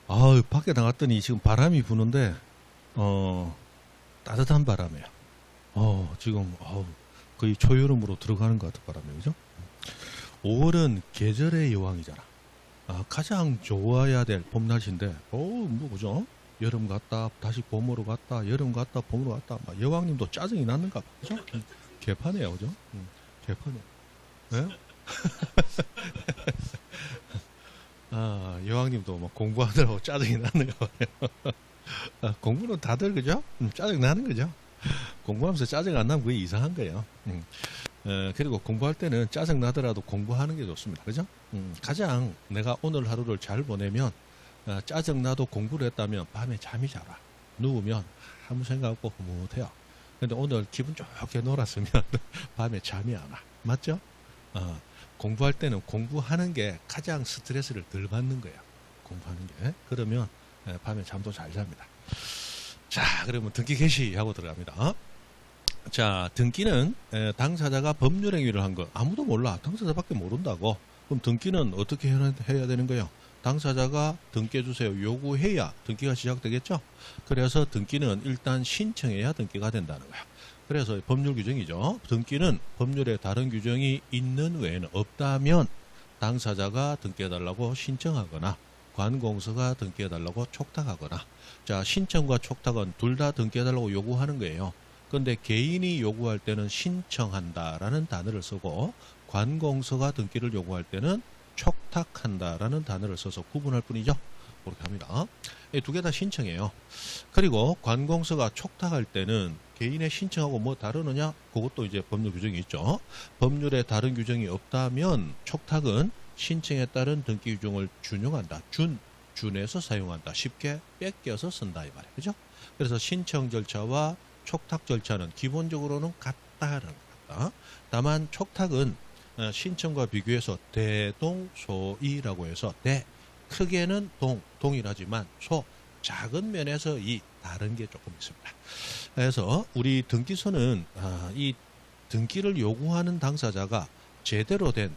아, 밖에 나갔더니 지금 바람이 부는데, 따뜻한 바람이에요. 지금, 거의 초여름으로 들어가는 것 같은 바람이에요. 그죠? 5월은 계절의 여왕이잖아. 가장 좋아야 될 봄 날씨인데, 뭐, 그죠? 여름 갔다, 다시 봄으로 갔다, 여름 갔다, 봄으로 갔다, 막 여왕님도 짜증이 났는가 봐. 그죠? 개판이에요. 그죠? 개판이에요. 네? 여왕님도 뭐 공부하느라고 짜증이 나는 거 봐요. 공부는 다들 그죠? 짜증 나는 거죠. 공부하면서 짜증 안 나면 그게 이상한 거예요. 그리고 공부할 때는 짜증 나더라도 공부하는 게 좋습니다. 그죠? 가장 내가 오늘 하루를 잘 보내면 짜증 나도 공부를 했다면 밤에 잠이 잘 와. 누우면 아무 생각 없고 흐뭇해요. 근데 오늘 기분 좋게 놀았으면 밤에 잠이 안 와. 맞죠? 공부할 때는 공부하는 게 가장 스트레스를 덜 받는 거예요. 공부하는 게. 그러면 밤에 잠도 잘 잡니다. 자, 그러면 등기 개시하고 들어갑니다. 자, 등기는 당사자가 법률행위를 한 거 아무도 몰라. 당사자밖에 모른다고. 그럼 등기는 어떻게 해야 되는 거예요? 당사자가 등기해주세요 요구해야 등기가 시작되겠죠. 그래서 등기는 일단 신청해야 등기가 된다는 거야. 그래서 법률 규정이죠. 등기는 법률에 다른 규정이 있는 외에는 없다면 당사자가 등기해달라고 신청하거나 관공서가 등기해달라고 촉탁하거나. 자, 신청과 촉탁은 둘 다 등기해달라고 요구하는 거예요. 그런데 개인이 요구할 때는 신청한다라는 단어를 쓰고 관공서가 등기를 요구할 때는 촉탁한다라는 단어를 써서 구분할 뿐이죠. 그렇게 합니다. 두 개 다 신청해요. 그리고 관공서가 촉탁할 때는 개인의 신청하고 뭐 다르느냐? 그것도 이제 법률 규정이 있죠. 법률에 다른 규정이 없다면 촉탁은 신청에 따른 등기 규정을 준용한다. 준해서 사용한다. 쉽게 뺏겨서 쓴다 이 말이에요. 그죠? 그래서 신청 절차와 촉탁 절차는 기본적으로는 같다라는 거다. 다만 촉탁은 신청과 비교해서 대동소이라고 해서 크게는 동일하지만 작은 면에서 다른 게 조금 있습니다. 그래서 우리 등기소는 이 등기를 요구하는 당사자가 제대로 된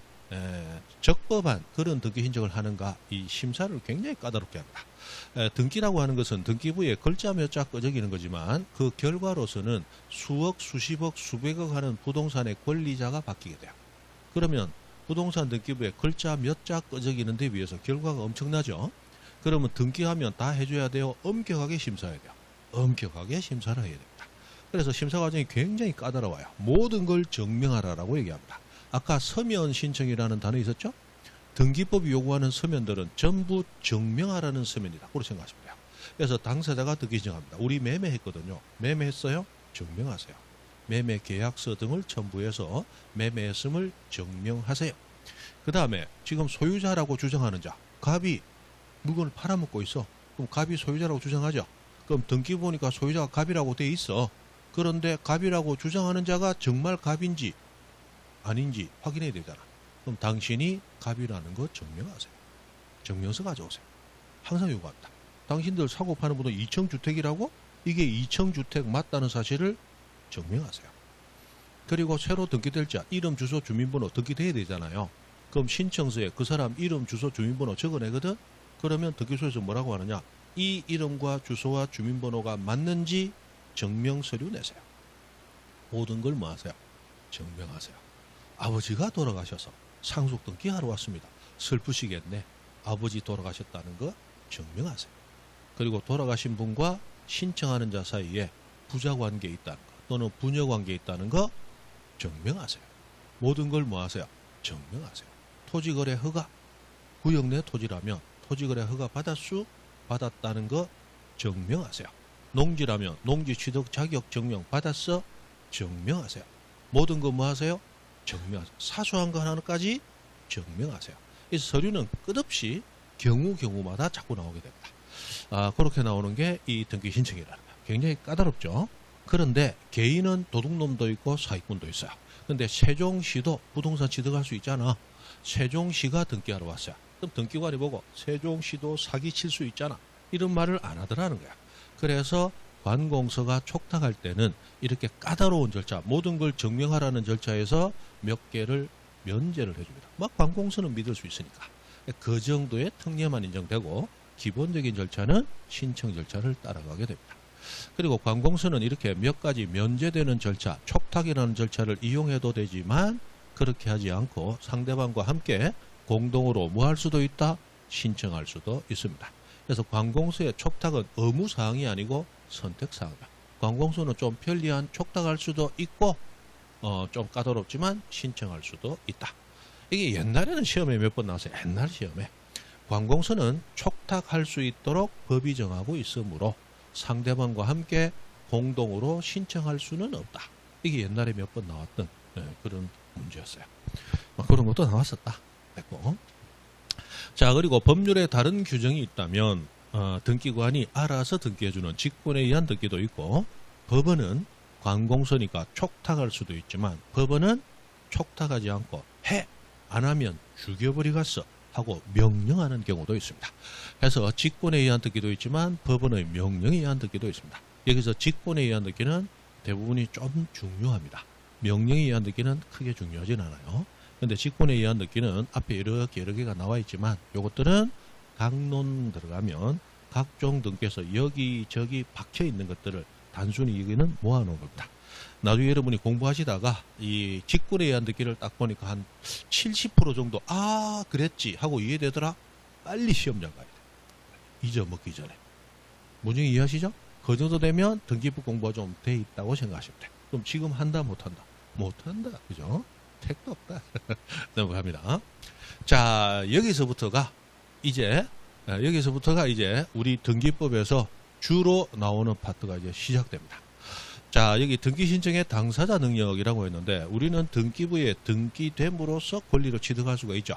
적법한 그런 등기 신청을 하는가 이 심사를 굉장히 까다롭게 합니다. 등기라고 하는 것은 등기부에 글자 몇 자 꺼적이는 거지만 그 결과로서는 수억, 수십억, 수백억 하는 부동산의 권리자가 바뀌게 돼요. 그러면 부동산 등기부에 글자 몇 자 꺼적이는 데 비해서 결과가 엄청나죠. 그러면 등기하면 다 해줘야 돼요. 엄격하게 심사해야 돼요. 엄격하게 심사를 해야 됩니다. 그래서 심사 과정이 굉장히 까다로워요. 모든 걸 증명하라라고 얘기합니다. 아까 서면 신청이라는 단어 있었죠? 등기법이 요구하는 서면들은 전부 증명하라는 서면이다. 그렇게 생각하시면 돼요. 그래서 당사자가 등기 신청합니다. 우리 매매했거든요. 매매했어요? 증명하세요. 매매 계약서 등을 첨부해서 매매했음을 증명하세요. 그 다음에 지금 소유자라고 주장하는 자, 갑이 물건을 팔아먹고 있어. 그럼 갑이 소유자라고 주장하죠. 그럼 등기 보니까 소유자가 갑이라고 돼 있어. 그런데 갑이라고 주장하는 자가 정말 갑인지 아닌지 확인해야 되잖아. 그럼 당신이 갑이라는 거 증명하세요. 증명서 가져오세요. 항상 요구합니다. 당신들 사고 파는 분은 2층주택이라고 이게 2층주택 맞다는 사실을 증명하세요. 그리고 새로 등기될 자 이름, 주소, 주민번호 등기돼야 되잖아요. 그럼 신청서에 그 사람 이름, 주소, 주민번호 적어내거든. 그러면 등기소에서 뭐라고 하느냐? 이 이름과 주소와 주민번호가 맞는지 증명서류 내세요. 모든 걸 뭐 하세요? 증명하세요. 아버지가 돌아가셔서 상속 등기하러 왔습니다. 슬프시겠네. 아버지 돌아가셨다는 거 증명하세요. 그리고 돌아가신 분과 신청하는 자 사이에 부자관계에 있다는 거 또는 부녀관계에 있다는 거 증명하세요. 모든 걸 뭐 하세요? 증명하세요. 토지거래 허가, 구역 내 토지라면 토지거래 허가 받았다는 거 증명하세요. 농지라면 농지 취득 자격 증명 받았어? 증명하세요. 모든 거 뭐 하세요? 증명하세요. 사소한 거 하나까지 증명하세요. 이 서류는 끝없이 경우마다 자꾸 나오게 됩니다. 그렇게 나오는 게 이 등기 신청이라는 거예요. 굉장히 까다롭죠. 그런데 개인은 도둑놈도 있고 사기꾼도 있어요. 근데 세종시도 부동산 취득할 수 있잖아. 세종시가 등기하러 왔어요. 그럼 등기관이 보고 세종시도 사기칠 수 있잖아. 이런 말을 안 하더라는 거야. 그래서 관공서가 촉탁할 때는 이렇게 까다로운 절차, 모든 걸 증명하라는 절차에서 몇 개를 면제를 해줍니다. 막 관공서는 믿을 수 있으니까. 그 정도의 특례만 인정되고 기본적인 절차는 신청 절차를 따라가게 됩니다. 그리고 관공서는 이렇게 몇 가지 면제되는 절차, 촉탁이라는 절차를 이용해도 되지만 그렇게 하지 않고 상대방과 함께 공동으로 뭐 할 수도 있다? 신청할 수도 있습니다. 그래서 관공서의 촉탁은 의무사항이 아니고 선택사항이다. 관공서는 좀 편리한 촉탁할 수도 있고 좀 까다롭지만 신청할 수도 있다. 이게 옛날에는 시험에 몇 번 나왔어요. 옛날 시험에. 관공서는 촉탁할 수 있도록 법이 정하고 있으므로 상대방과 함께 공동으로 신청할 수는 없다. 이게 옛날에 몇 번 나왔던 그런 문제였어요. 그런 것도 나왔었다. 됐고. 자, 그리고 법률에 다른 규정이 있다면 등기관이 알아서 등기해주는 직권에 의한 등기도 있고, 법원은 관공서니까 촉탁할 수도 있지만 법원은 촉탁하지 않고 안 하면 죽여버리겠어 하고 명령하는 경우도 있습니다. 그래서 직권에 의한 등기도 있지만 법원의 명령에 의한 등기도 있습니다. 여기서 직권에 의한 등기는 대부분이 좀 중요합니다. 명령에 의한 등기는 크게 중요하진 않아요. 근데 직권에 의한 등기는 앞에 이렇게 여러 개가 나와 있지만 요것들은 강론 들어가면 각종 등기에서 여기저기 박혀 있는 것들을 단순히 여기는 모아놓은 겁니다. 나중에 여러분이 공부하시다가 이 직권에 의한 등기를 딱 보니까 한 70% 정도 그랬지 하고 이해되더라. 빨리 시험장 가야 돼. 잊어먹기 전에. 무슨 이해하시죠? 그 정도 되면 등기부 공부가 좀 돼 있다고 생각하시면 돼. 그럼 지금 한다 못한다? 못한다. 그죠? 택도 없다. 넘어갑니다. 자, 여기서부터가 이제 우리 등기법에서 주로 나오는 파트가 이제 시작됩니다. 자, 여기 등기 신청의 당사자 능력이라고 했는데 우리는 등기부에 등기됨으로써 권리를 취득할 수가 있죠.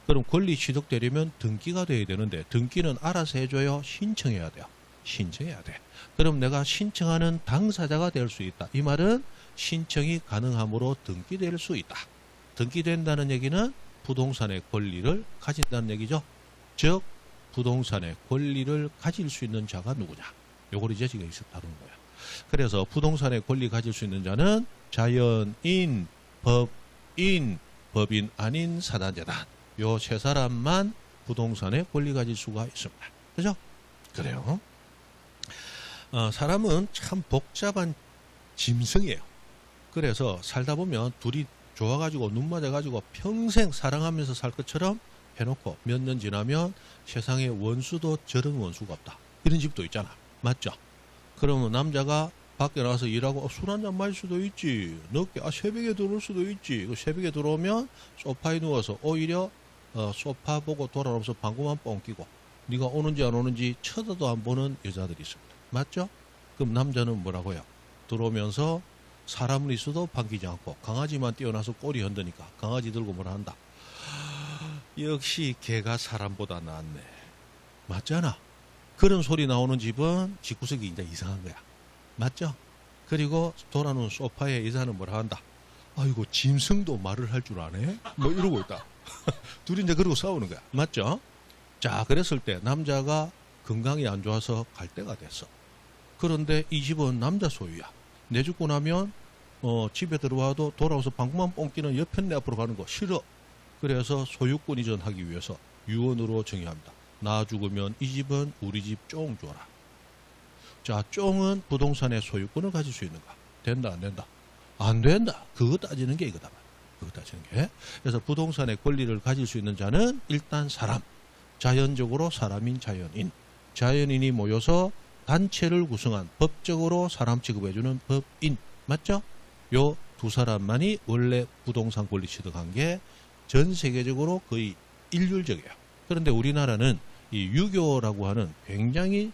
그럼 권리 취득되려면 등기가 돼야 되는데 등기는 알아서 해줘요? 신청해야 돼요? 신청해야 돼. 그럼 내가 신청하는 당사자가 될 수 있다. 이 말은 신청이 가능함으로 등기될 수 있다. 등기된다는 얘기는 부동산의 권리를 가진다는 얘기죠. 즉 부동산의 권리를 가질 수 있는 자가 누구냐. 요걸 이제 지금 여기서 다루는 거예요. 그래서 부동산의 권리 가질 수 있는 자는 자연인, 법인, 법인 아닌 사단재단. 요 세 사람만 부동산의 권리 가질 수가 있습니다. 그죠? 그래요. 사람은 참 복잡한 짐승이에요. 그래서 살다 보면 둘이 좋아가지고 눈 맞아가지고 평생 사랑하면서 살 것처럼 해놓고 몇 년 지나면 세상에 원수도 저런 원수가 없다. 이런 집도 있잖아. 맞죠? 그러면 남자가 밖에 나가서 일하고 술 한잔 마실 수도 있지. 늦게 새벽에 들어올 수도 있지. 새벽에 들어오면 소파에 누워서 오히려 소파 보고 돌아오면서 방구만 뻥 끼고 네가 오는지 안 오는지 쳐다도 안 보는 여자들이 있습니다. 맞죠? 그럼 남자는 뭐라고요? 들어오면서 사람은 있어도 반기지 않고 강아지만 뛰어나서 꼬리 흔드니까 강아지 들고 뭐라 한다. 역시 개가 사람보다 낫네. 맞잖아. 그런 소리 나오는 집은 집구석이 이제 이상한 거야. 맞죠? 그리고 돌아놓은 소파에 여자는 뭐라 한다. 아이고 짐승도 말을 할 줄 아네. 뭐 이러고 있다. 둘이 이제 그러고 싸우는 거야. 맞죠? 자, 그랬을 때 남자가 건강이 안 좋아서 갈 때가 됐어. 그런데 이 집은 남자 소유야. 내 죽고 나면 집에 들어와도 돌아와서 방구만 뻥끼는 옆편 내 앞으로 가는 거 싫어. 그래서 소유권 이전하기 위해서 유언으로 정의합니다. 나 죽으면 이 집은 우리 집 쫑 줘라. 자, 쫑은 부동산의 소유권을 가질 수 있는가? 된다 안 된다? 안 된다. 그거 따지는 게 이거다. 그거 따지는 게. 그래서 부동산의 권리를 가질 수 있는 자는 일단 사람. 자연적으로 사람인 자연인. 자연인이 모여서 단체를 구성한 법적으로 사람 취급해주는 법인. 맞죠? 요 두 사람만이 원래 부동산 권리 취득한 게 전 세계적으로 거의 일률적이에요. 그런데 우리나라는 이 유교라고 하는 굉장히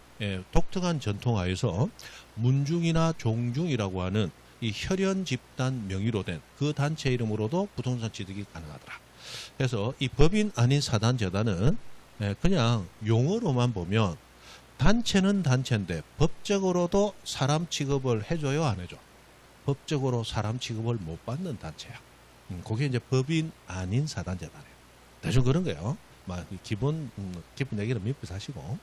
독특한 전통하에서 문중이나 종중이라고 하는 이 혈연 집단 명의로 된 그 단체 이름으로도 부동산 취득이 가능하더라. 그래서 이 법인 아닌 사단재단은 그냥 용어로만 보면 단체는 단체인데 법적으로도 사람 취급을 해줘요, 안 해줘? 법적으로 사람 취급을 못 받는 단체야. 그게 이제 법인 아닌 사단재단이에요. 대충 그런 거예요. 기본 얘기는 밑에서 하시고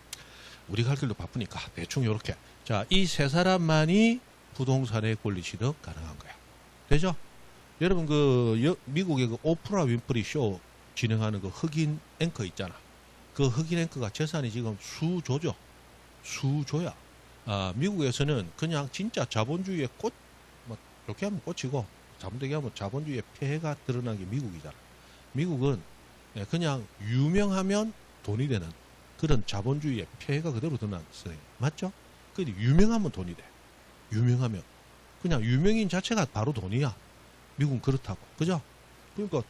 우리가 할 길도 바쁘니까 대충 요렇게. 자, 이 세 사람만이 부동산의 권리 취득 가능한 거야. 되죠? 여러분 미국의 그 오프라 윈프리 쇼 진행하는 그 흑인 앵커 있잖아. 그 흑인앵커가 재산이 지금 수조죠. 수조야. 미국에서는 그냥 진짜 자본주의의 꽃, 뭐 좋게 하면 꽃이고 잘못되게 하면 자본주의의 폐해가 드러난 게 미국이잖아. 미국은 그냥 유명하면 돈이 되는 그런 자본주의의 폐해가 그대로 드러났어요. 맞죠? 근데 유명하면 돈이 돼. 유명하면. 그냥 유명인 자체가 바로 돈이야. 미국은 그렇다고. 그죠? 그러니까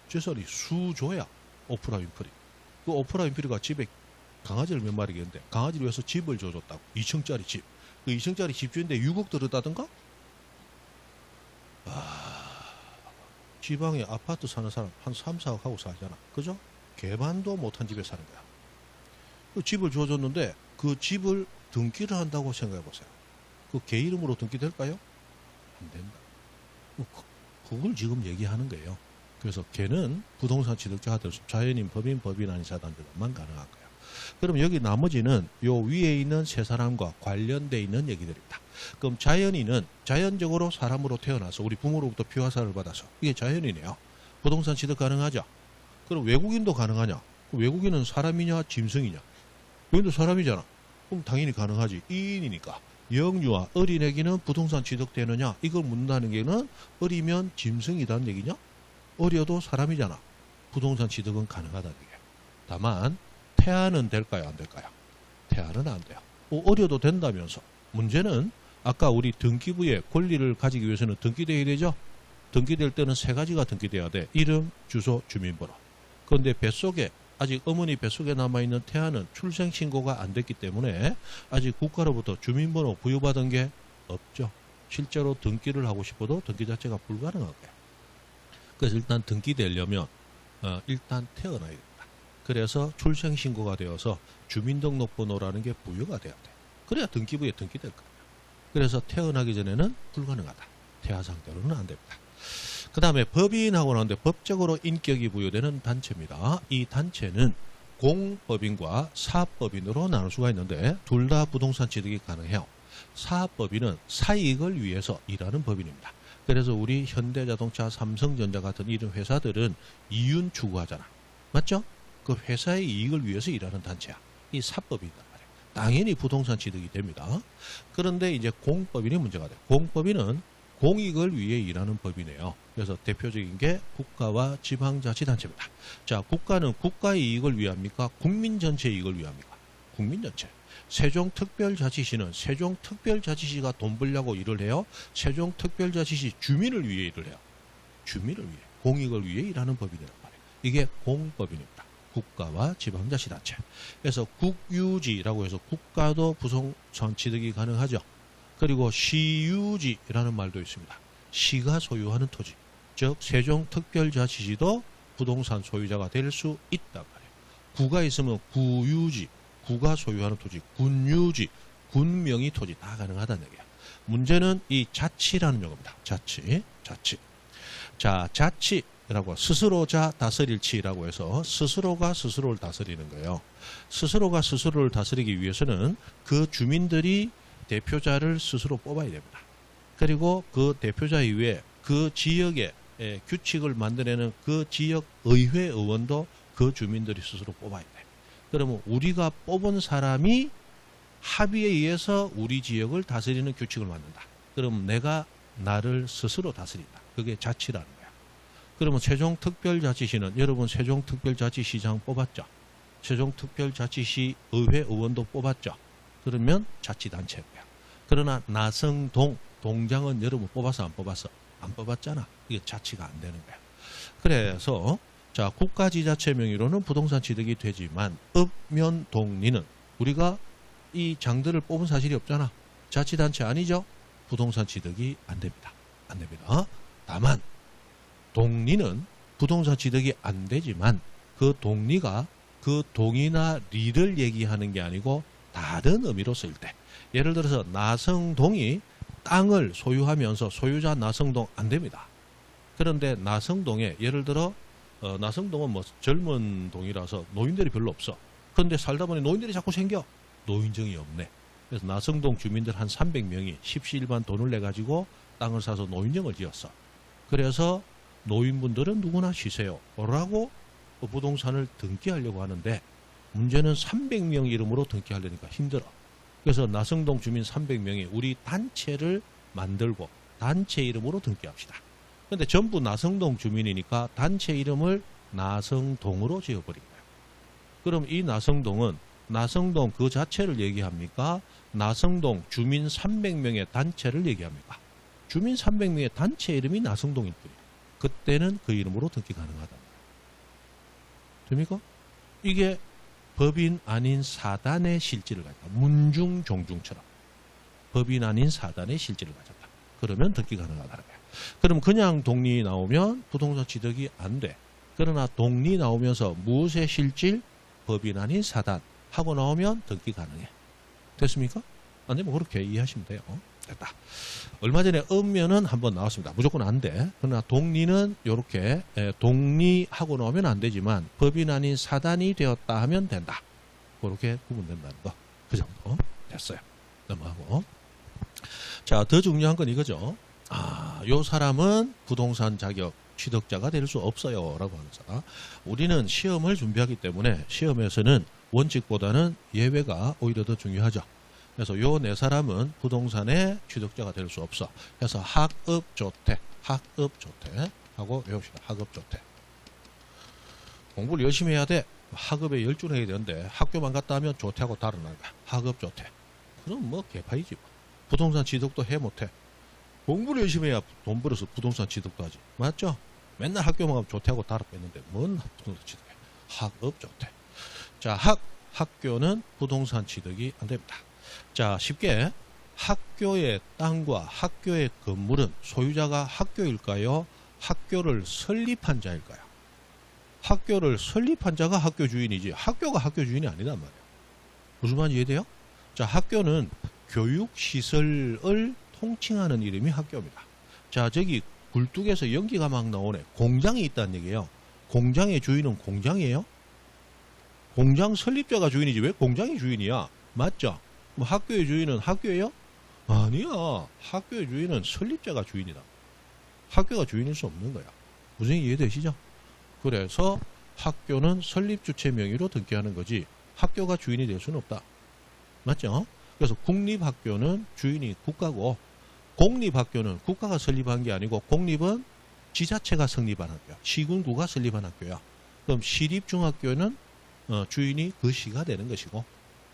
재산이 수조야. 오프라 윈프리. 그 오프라 윈프리가 집에 강아지를 몇 마리 겠는데 강아지를 위해서 집을 줘줬다고. 2층짜리 집. 그 2층짜리 집 주인데 6억 들었다던가? 지방에 아파트 사는 사람 한 3, 4억 하고 살잖아. 그죠? 개반도 못한 집에 사는 거야. 그 집을 줘줬는데 그 집을 등기를 한다고 생각해 보세요. 그 개 이름으로 등기될까요? 안 된다. 그걸 지금 얘기하는 거예요. 그래서 개는 부동산 취득자들, 자연인, 법인, 법인 아닌 사람들만 가능한 거예요. 그럼 여기 나머지는 요 위에 있는 세 사람과 관련되어 있는 얘기들입니다. 그럼 자연인은 자연적으로 사람으로 태어나서 우리 부모로부터 피화사를 받아서 이게 자연이네요. 부동산 취득 가능하죠. 그럼 외국인도 가능하냐? 외국인은 사람이냐 짐승이냐? 외국인도 사람이잖아. 그럼 당연히 가능하지. 2인이니까. 영유아 어린애기는 부동산 취득되느냐? 이걸 묻는다는 게는 어리면 짐승이라는 얘기냐? 어려도 사람이잖아. 부동산 취득은 가능하다는 얘기예요. 다만 태아는 될까요? 안 될까요? 태아는 안 돼요. 어려도 된다면서. 문제는 아까 우리 등기부의 권리를 가지기 위해서는 등기되어야 되죠? 등기될 때는 세 가지가 등기돼야 돼. 이름, 주소, 주민번호. 그런데 뱃속에 아직 어머니 뱃속에 남아있는 태아는 출생신고가 안 됐기 때문에 아직 국가로부터 주민번호 부여받은 게 없죠. 실제로 등기를 하고 싶어도 등기 자체가 불가능한 거예요. 그래서 일단 등기되려면 일단 태어나야 된다. 그래서 출생신고가 되어서 주민등록번호라는 게 부여가 돼야 돼. 그래야 등기부에 등기될 거예요. 그래서 태어나기 전에는 불가능하다. 태아 상태로는 안 됩니다. 그 다음에 법인하고 나오는데 법적으로 인격이 부여되는 단체입니다. 이 단체는 공법인과 사업법인으로 나눌 수가 있는데 둘 다 부동산 취득이 가능해요. 사업법인은 사이익을 위해서 일하는 법인입니다. 그래서 우리 현대자동차, 삼성전자 같은 이런 회사들은 이윤 추구하잖아. 맞죠? 그 회사의 이익을 위해서 일하는 단체야. 이 사법이단 말이야. 당연히 부동산 취득이 됩니다. 그런데 이제 공법인이 문제가 돼. 공법인은 공익을 위해 일하는 법이네요. 그래서 대표적인 게 국가와 지방자치단체입니다. 자, 국가는 국가의 이익을 위합니까? 국민 전체의 이익을 위합니까? 국민 전체. 세종특별자치시는 세종특별자치시가 돈 벌려고 일을 해요. 세종특별자치시 주민을 위해 일을 해요. 주민을 위해, 공익을 위해 일하는 법인이란 말이에요. 이게 공법인입니다. 국가와 지방자치단체. 그래서 국유지라고 해서 국가도 부동산 취득이 가능하죠. 그리고 시유지라는 말도 있습니다. 시가 소유하는 토지. 즉 세종특별자치시도 부동산 소유자가 될 수 있단 말이에요. 구가 있으면 구유지, 구가 소유하는 토지, 군유지, 군명의 토지 다 가능하다는 얘기야. 문제는 이 자치라는 용어입니다. 자치. 자, 자치라고 스스로자 다스릴치라고 해서 스스로가 스스로를 다스리는 거예요. 스스로가 스스로를 다스리기 위해서는 그 주민들이 대표자를 스스로 뽑아야 됩니다. 그리고 그 대표자 이외에 그 지역에 규칙을 만들어내는 그 지역 의회 의원도 그 주민들이 스스로 뽑아야 돼. 그러면 우리가 뽑은 사람이 합의에 의해서 우리 지역을 다스리는 규칙을 만든다. 그럼 내가 나를 스스로 다스린다. 그게 자치라는 거야. 그러면 세종특별자치시는 여러분 세종특별자치시장 뽑았죠. 세종특별자치시 의회 의원도 뽑았죠. 그러면 자치단체인 거야. 그러나 나성동, 동장은 여러분 뽑아서 안 뽑았어? 안 뽑았잖아. 이게 자치가 안 되는 거야. 그래서 자, 국가지자체 명의로는 부동산 취득이 되지만 읍면동리는 우리가 이 장들을 뽑은 사실이 없잖아. 자치단체 아니죠? 부동산 취득이 안 됩니다. 안 됩니다. 다만 동리는 부동산 취득이 안 되지만 그 동리가 그 동이나 리를 얘기하는 게 아니고 다른 의미로 쓸 때, 예를 들어서 나성동이 땅을 소유하면서 소유자 나성동 안 됩니다. 그런데 나성동에 예를 들어 나성동은 뭐 젊은 동이라서 노인들이 별로 없어. 그런데 살다 보니 노인들이 자꾸 생겨. 노인정이 없네. 그래서 나성동 주민들 한 300명이 십시일반 돈을 내 가지고 땅을 사서 노인정을 지었어. 그래서 노인분들은 누구나 쉬세요 라고 부동산을 등기하려고 하는데 문제는 300명 이름으로 등기하려니까 힘들어. 그래서 나성동 주민 300명이 우리 단체를 만들고 단체 이름으로 등기합시다. 근데 전부 나성동 주민이니까 단체 이름을 나성동으로 지어버린 거예요. 그럼 이 나성동은 나성동 그 자체를 얘기합니까? 나성동 주민 300명의 단체를 얘기합니까? 주민 300명의 단체 이름이 나성동일 뿐이에요. 그때는 그 이름으로 등기 가능하다. 됩니까? 이게 법인 아닌 사단의 실질을 가졌다. 문중 종중처럼 법인 아닌 사단의 실질을 가졌다. 그러면 등기 가능하다는 거예요. 그럼 그냥 동리 나오면 부동산 취득이 안 돼. 그러나 동리 나오면서 무엇의 실질? 법인 아닌 사단 하고 나오면 등기 가능해. 됐습니까? 안 되면 그렇게 이해하시면 돼요. 됐다. 얼마 전에 읍면은 한번 나왔습니다. 무조건 안 돼. 그러나 동리는 이렇게 동리하고 나오면 안 되지만 법인 아닌 사단이 되었다 하면 된다. 그렇게 구분된다는 거. 그 정도 됐어요. 넘어가고. 자, 더 중요한 건 이거죠. 요 사람은 부동산 자격 취득자가 될 수 없어요. 라고 하면서 우리는 시험을 준비하기 때문에 시험에서는 원칙보다는 예외가 오히려 더 중요하죠. 그래서 요 네 사람은 부동산의 취득자가 될 수 없어. 그래서 학업주택 하고 외웁시다. 학업주택. 공부를 열심히 해야 돼. 학업에 열중해야 되는데 학교만 갔다 하면 조퇴하고 다른 거야. 학업주택. 그럼 뭐 개파이지 뭐. 부동산 취득도 해 못해. 공부를 열심히 해야 돈 벌어서 부동산 취득도 하지. 맞죠? 맨날 학교만 가면 조퇴하고 다른 뺐는데 뭔 부동산 취득해. 학업주택. 자, 학교는 부동산 취득이 안 됩니다. 자, 쉽게 학교의 땅과 학교의 건물은 소유자가 학교일까요? 학교를 설립한 자일까요? 학교를 설립한 자가 학교 주인이지 학교가 학교 주인이 아니단 말이에요. 무슨 말인지 이해돼요? 자, 학교는 교육시설을 통칭하는 이름이 학교입니다. 자, 저기 굴뚝에서 연기가 막 나오네. 공장이 있다는 얘기예요. 공장의 주인은 공장이에요? 공장 설립자가 주인이지 왜 공장이 주인이야? 맞죠? 그럼 학교의 주인은 학교예요? 아니야. 학교의 주인은 설립자가 주인이다. 학교가 주인일 수 없는 거야. 무슨 얘기 이해되시죠? 그래서 학교는 설립주체 명의로 등기하는 거지 학교가 주인이 될 수는 없다. 맞죠? 그래서 국립학교는 주인이 국가고 공립학교는 국가가 설립한 게 아니고 공립은 지자체가 설립한 학교야. 시군구가 설립한 학교야. 그럼 시립중학교는 주인이 그 시가 되는 것이고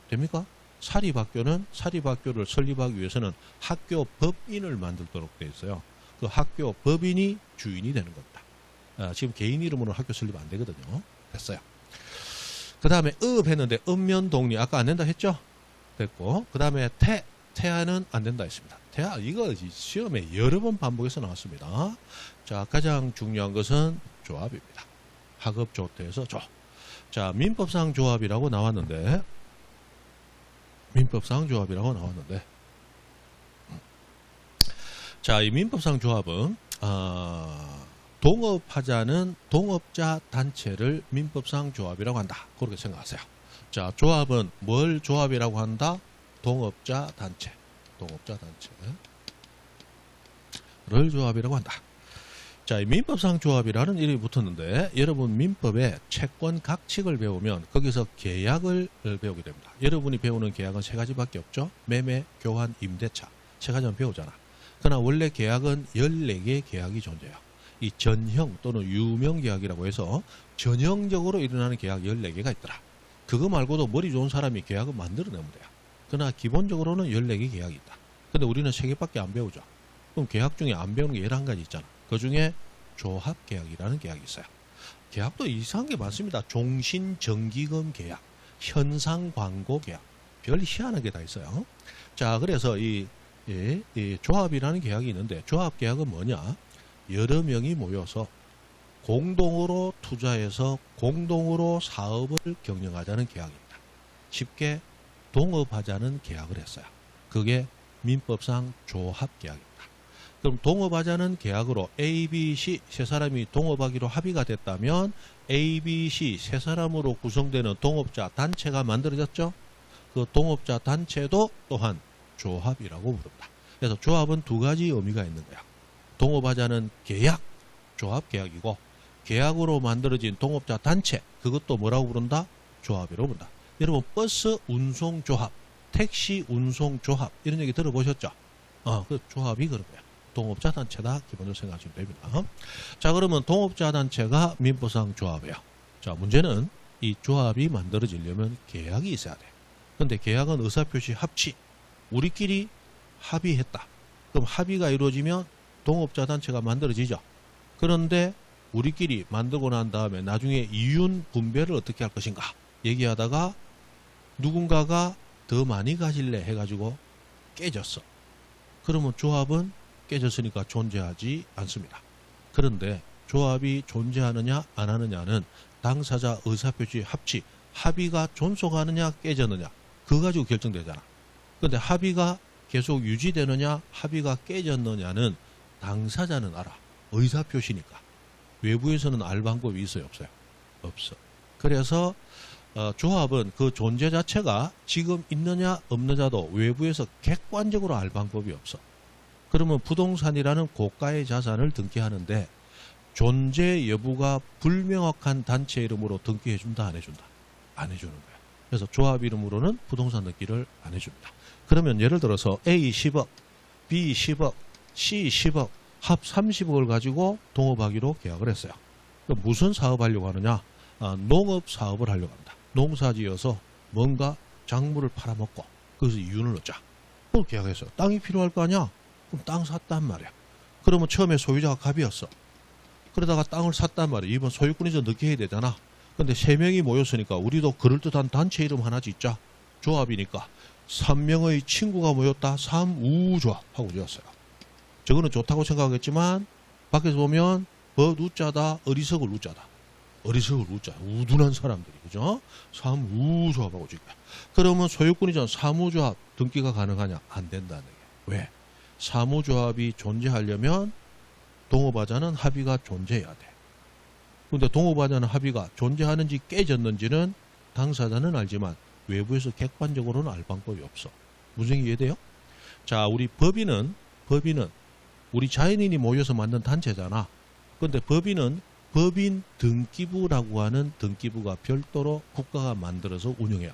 됩니까? 사립학교는 사립학교를 설립하기 위해서는 학교 법인을 만들도록 되어 있어요. 그 학교 법인이 주인이 되는 겁니다. 지금 개인 이름으로 학교 설립 안 되거든요. 됐어요. 그 다음에 읍 했는데 읍면동리 아까 안 된다 했죠? 됐고 그 다음에 태아는 안 된다 했습니다. 태아 이거 시험에 여러 번 반복해서 나왔습니다. 자, 가장 중요한 것은 조합입니다. 학업조퇴에서 조합. 자, 민법상 조합이라고 나왔는데 자, 이 민법상 조합은 동업하자는 동업자 단체를 민법상 조합이라고 한다. 그렇게 생각하세요. 자, 조합은 뭘 조합이라고 한다? 동업자 단체를 조합이라고 한다. 자, 이 민법상 조합이라는 이름이 붙었는데 여러분 민법에 채권 각칙을 배우면 거기서 계약을 배우게 됩니다. 여러분이 배우는 계약은 세 가지밖에 없죠. 매매, 교환, 임대차. 세 가지만 배우잖아. 그러나 원래 계약은 14개의 계약이 존재해요. 이 전형 또는 유명 계약이라고 해서 전형적으로 일어나는 계약 14개가 있더라. 그거 말고도 머리 좋은 사람이 계약을 만들어내면 돼요. 그러나 기본적으로는 14개 계약이 있다. 근데 우리는 3개밖에 안 배우죠. 그럼 계약 중에 안 배우는 게 11가지 있잖아. 그 중에 조합계약이라는 계약이 있어요. 계약도 이상한 게 많습니다. 종신정기금 계약, 현상광고계약, 별 희한한 게 다 있어요. 자, 그래서 이 조합이라는 계약이 있는데 조합계약은 뭐냐? 여러 명이 모여서 공동으로 투자해서 공동으로 사업을 경영하자는 계약입니다. 쉽게 동업하자는 계약을 했어요. 그게 민법상 조합계약입니다. 그럼 동업하자는 계약으로 A, B, C 세 사람이 동업하기로 합의가 됐다면 A, B, C 세 사람으로 구성되는 동업자 단체가 만들어졌죠. 그 동업자 단체도 또한 조합이라고 부릅니다. 그래서 조합은 두 가지 의미가 있는 거야. 동업하자는 계약, 조합계약이고 계약으로 만들어진 동업자 단체, 그것도 뭐라고 부른다? 조합이라고 본다. 여러분 버스 운송조합, 택시 운송조합 이런 얘기 들어보셨죠? 그 조합이 그런 거야. 동업자단체다 기본적으로 생각하시면 됩니다. 자, 그러면 동업자단체가 민법상 조합이에요. 자, 문제는 이 조합이 만들어지려면 계약이 있어야 돼. 근데 계약은 의사표시 합치, 우리끼리 합의했다. 그럼 합의가 이루어지면 동업자단체가 만들어지죠. 그런데 우리끼리 만들고 난 다음에 나중에 이윤 분배를 어떻게 할 것인가 얘기하다가 누군가가 더 많이 가질래 해가지고 깨졌어. 그러면 조합은 깨졌으니까 존재하지 않습니다. 그런데 조합이 존재하느냐 안 하느냐는 당사자 의사표시 합치, 합의가 존속하느냐 깨졌느냐 그거 가지고 결정되잖아. 그런데 합의가 계속 유지되느냐 합의가 깨졌느냐는 당사자는 알아. 의사표시니까. 외부에서는 알 방법이 있어요 없어요? 없어. 그래서 조합은 그 존재 자체가 지금 있느냐 없느냐도 외부에서 객관적으로 알 방법이 없어. 그러면 부동산이라는 고가의 자산을 등기하는데 존재 여부가 불명확한 단체 이름으로 등기해준다 안 해준다? 안 해주는 거야. 그래서 조합 이름으로는 부동산 등기를 안 해줍니다. 그러면 예를 들어서 A 10억, B 10억, C 10억, 합 30억을 가지고 동업하기로 계약을 했어요. 그럼 무슨 사업하려고 하느냐? 농업 사업을 하려고 합니다. 농사지어서 뭔가 작물을 팔아먹고 그래서 이윤을 얻자. 그걸 계약했어요. 땅이 필요할 거 아니야? 그럼 땅 샀단 말이야. 그러면 처음에 소유자가 갑이었어. 그러다가 땅을 샀단 말이야. 이번 소유권에서 늦게 해야 되잖아. 근데 3명이 모였으니까 우리도 그럴듯한 단체 이름 하나 짓자. 조합이니까 3명의 친구가 모였다. 삼우조합 하고 지었어요. 저거는 좋다고 생각하겠지만 밖에서 보면 우자다, 어리석을 우자다. 어리석을 우자, 우둔한 사람들이, 그죠? 삼우조합하고 지금. 그러면 소유권이전 사무조합 등기가 가능하냐? 안 된다는 얘기예요. 왜? 사무조합이 존재하려면 동업하자는 합의가 존재해야 돼. 근데 동업하자는 합의가 존재하는지 깨졌는지는 당사자는 알지만 외부에서 객관적으로는 알 방법이 없어. 무슨 얘기 이해돼요? 자, 우리 법인은 우리 자연인이 모여서 만든 단체잖아. 근데 법인은 법인 등기부라고 하는 등기부가 별도로 국가가 만들어서 운영해요.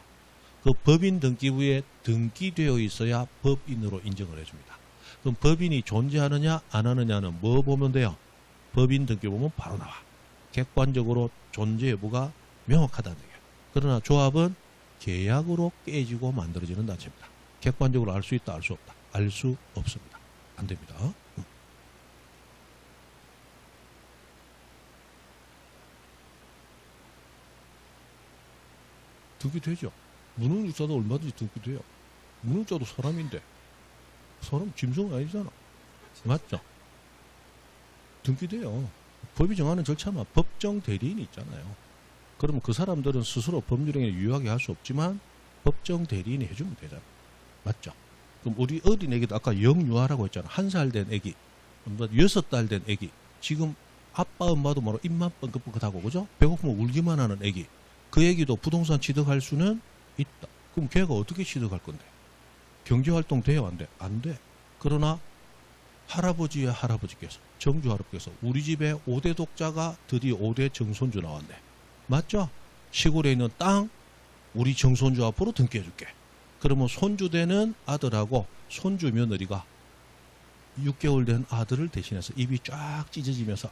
그 법인 등기부에 등기되어 있어야 법인으로 인정을 해줍니다. 그럼 법인이 존재하느냐 안 하느냐는 뭐 보면 돼요? 법인 등기부 보면 바로 나와. 객관적으로 존재 여부가 명확하다는 얘기예요. 그러나 조합은 계약으로 깨지고 만들어지는 단체입니다. 객관적으로 알 수 있다, 알 수 없다. 알 수 없습니다. 안 됩니다. 등기되죠. 무능력자도 얼마든지 등기돼요. 무능력자도 사람인데 사람 짐승 아니잖아. 맞죠? 등기돼요. 법이 정하는 절차만 법정 대리인이 있잖아요. 그러면 그 사람들은 스스로 법률행위 유효하게 할 수 없지만 법정 대리인이 해주면 되잖아. 맞죠? 그럼 우리 어린 애기도 아까 영유아라고 했잖아. 1살 된 애기, 6달 된 애기. 지금 아빠 엄마도 뭐로 입만 뻥긋뻥긋하고 그죠? 배고프면 울기만 하는 애기. 그 애기도 부동산 취득할 수는 있다. 그럼 걔가 어떻게 취득할 건데? 경제활동 돼요? 안 돼? 안 돼. 그러나 할아버지의 할아버지께서, 정주 할아버지께서 우리 집에 5대 독자가 드디어 5대 정손주 나왔네. 맞죠? 시골에 있는 땅 우리 정손주 앞으로 등기해줄게. 그러면 손주되는 아들하고 손주 며느리가 6개월 된 아들을 대신해서 입이 쫙 찢어지면서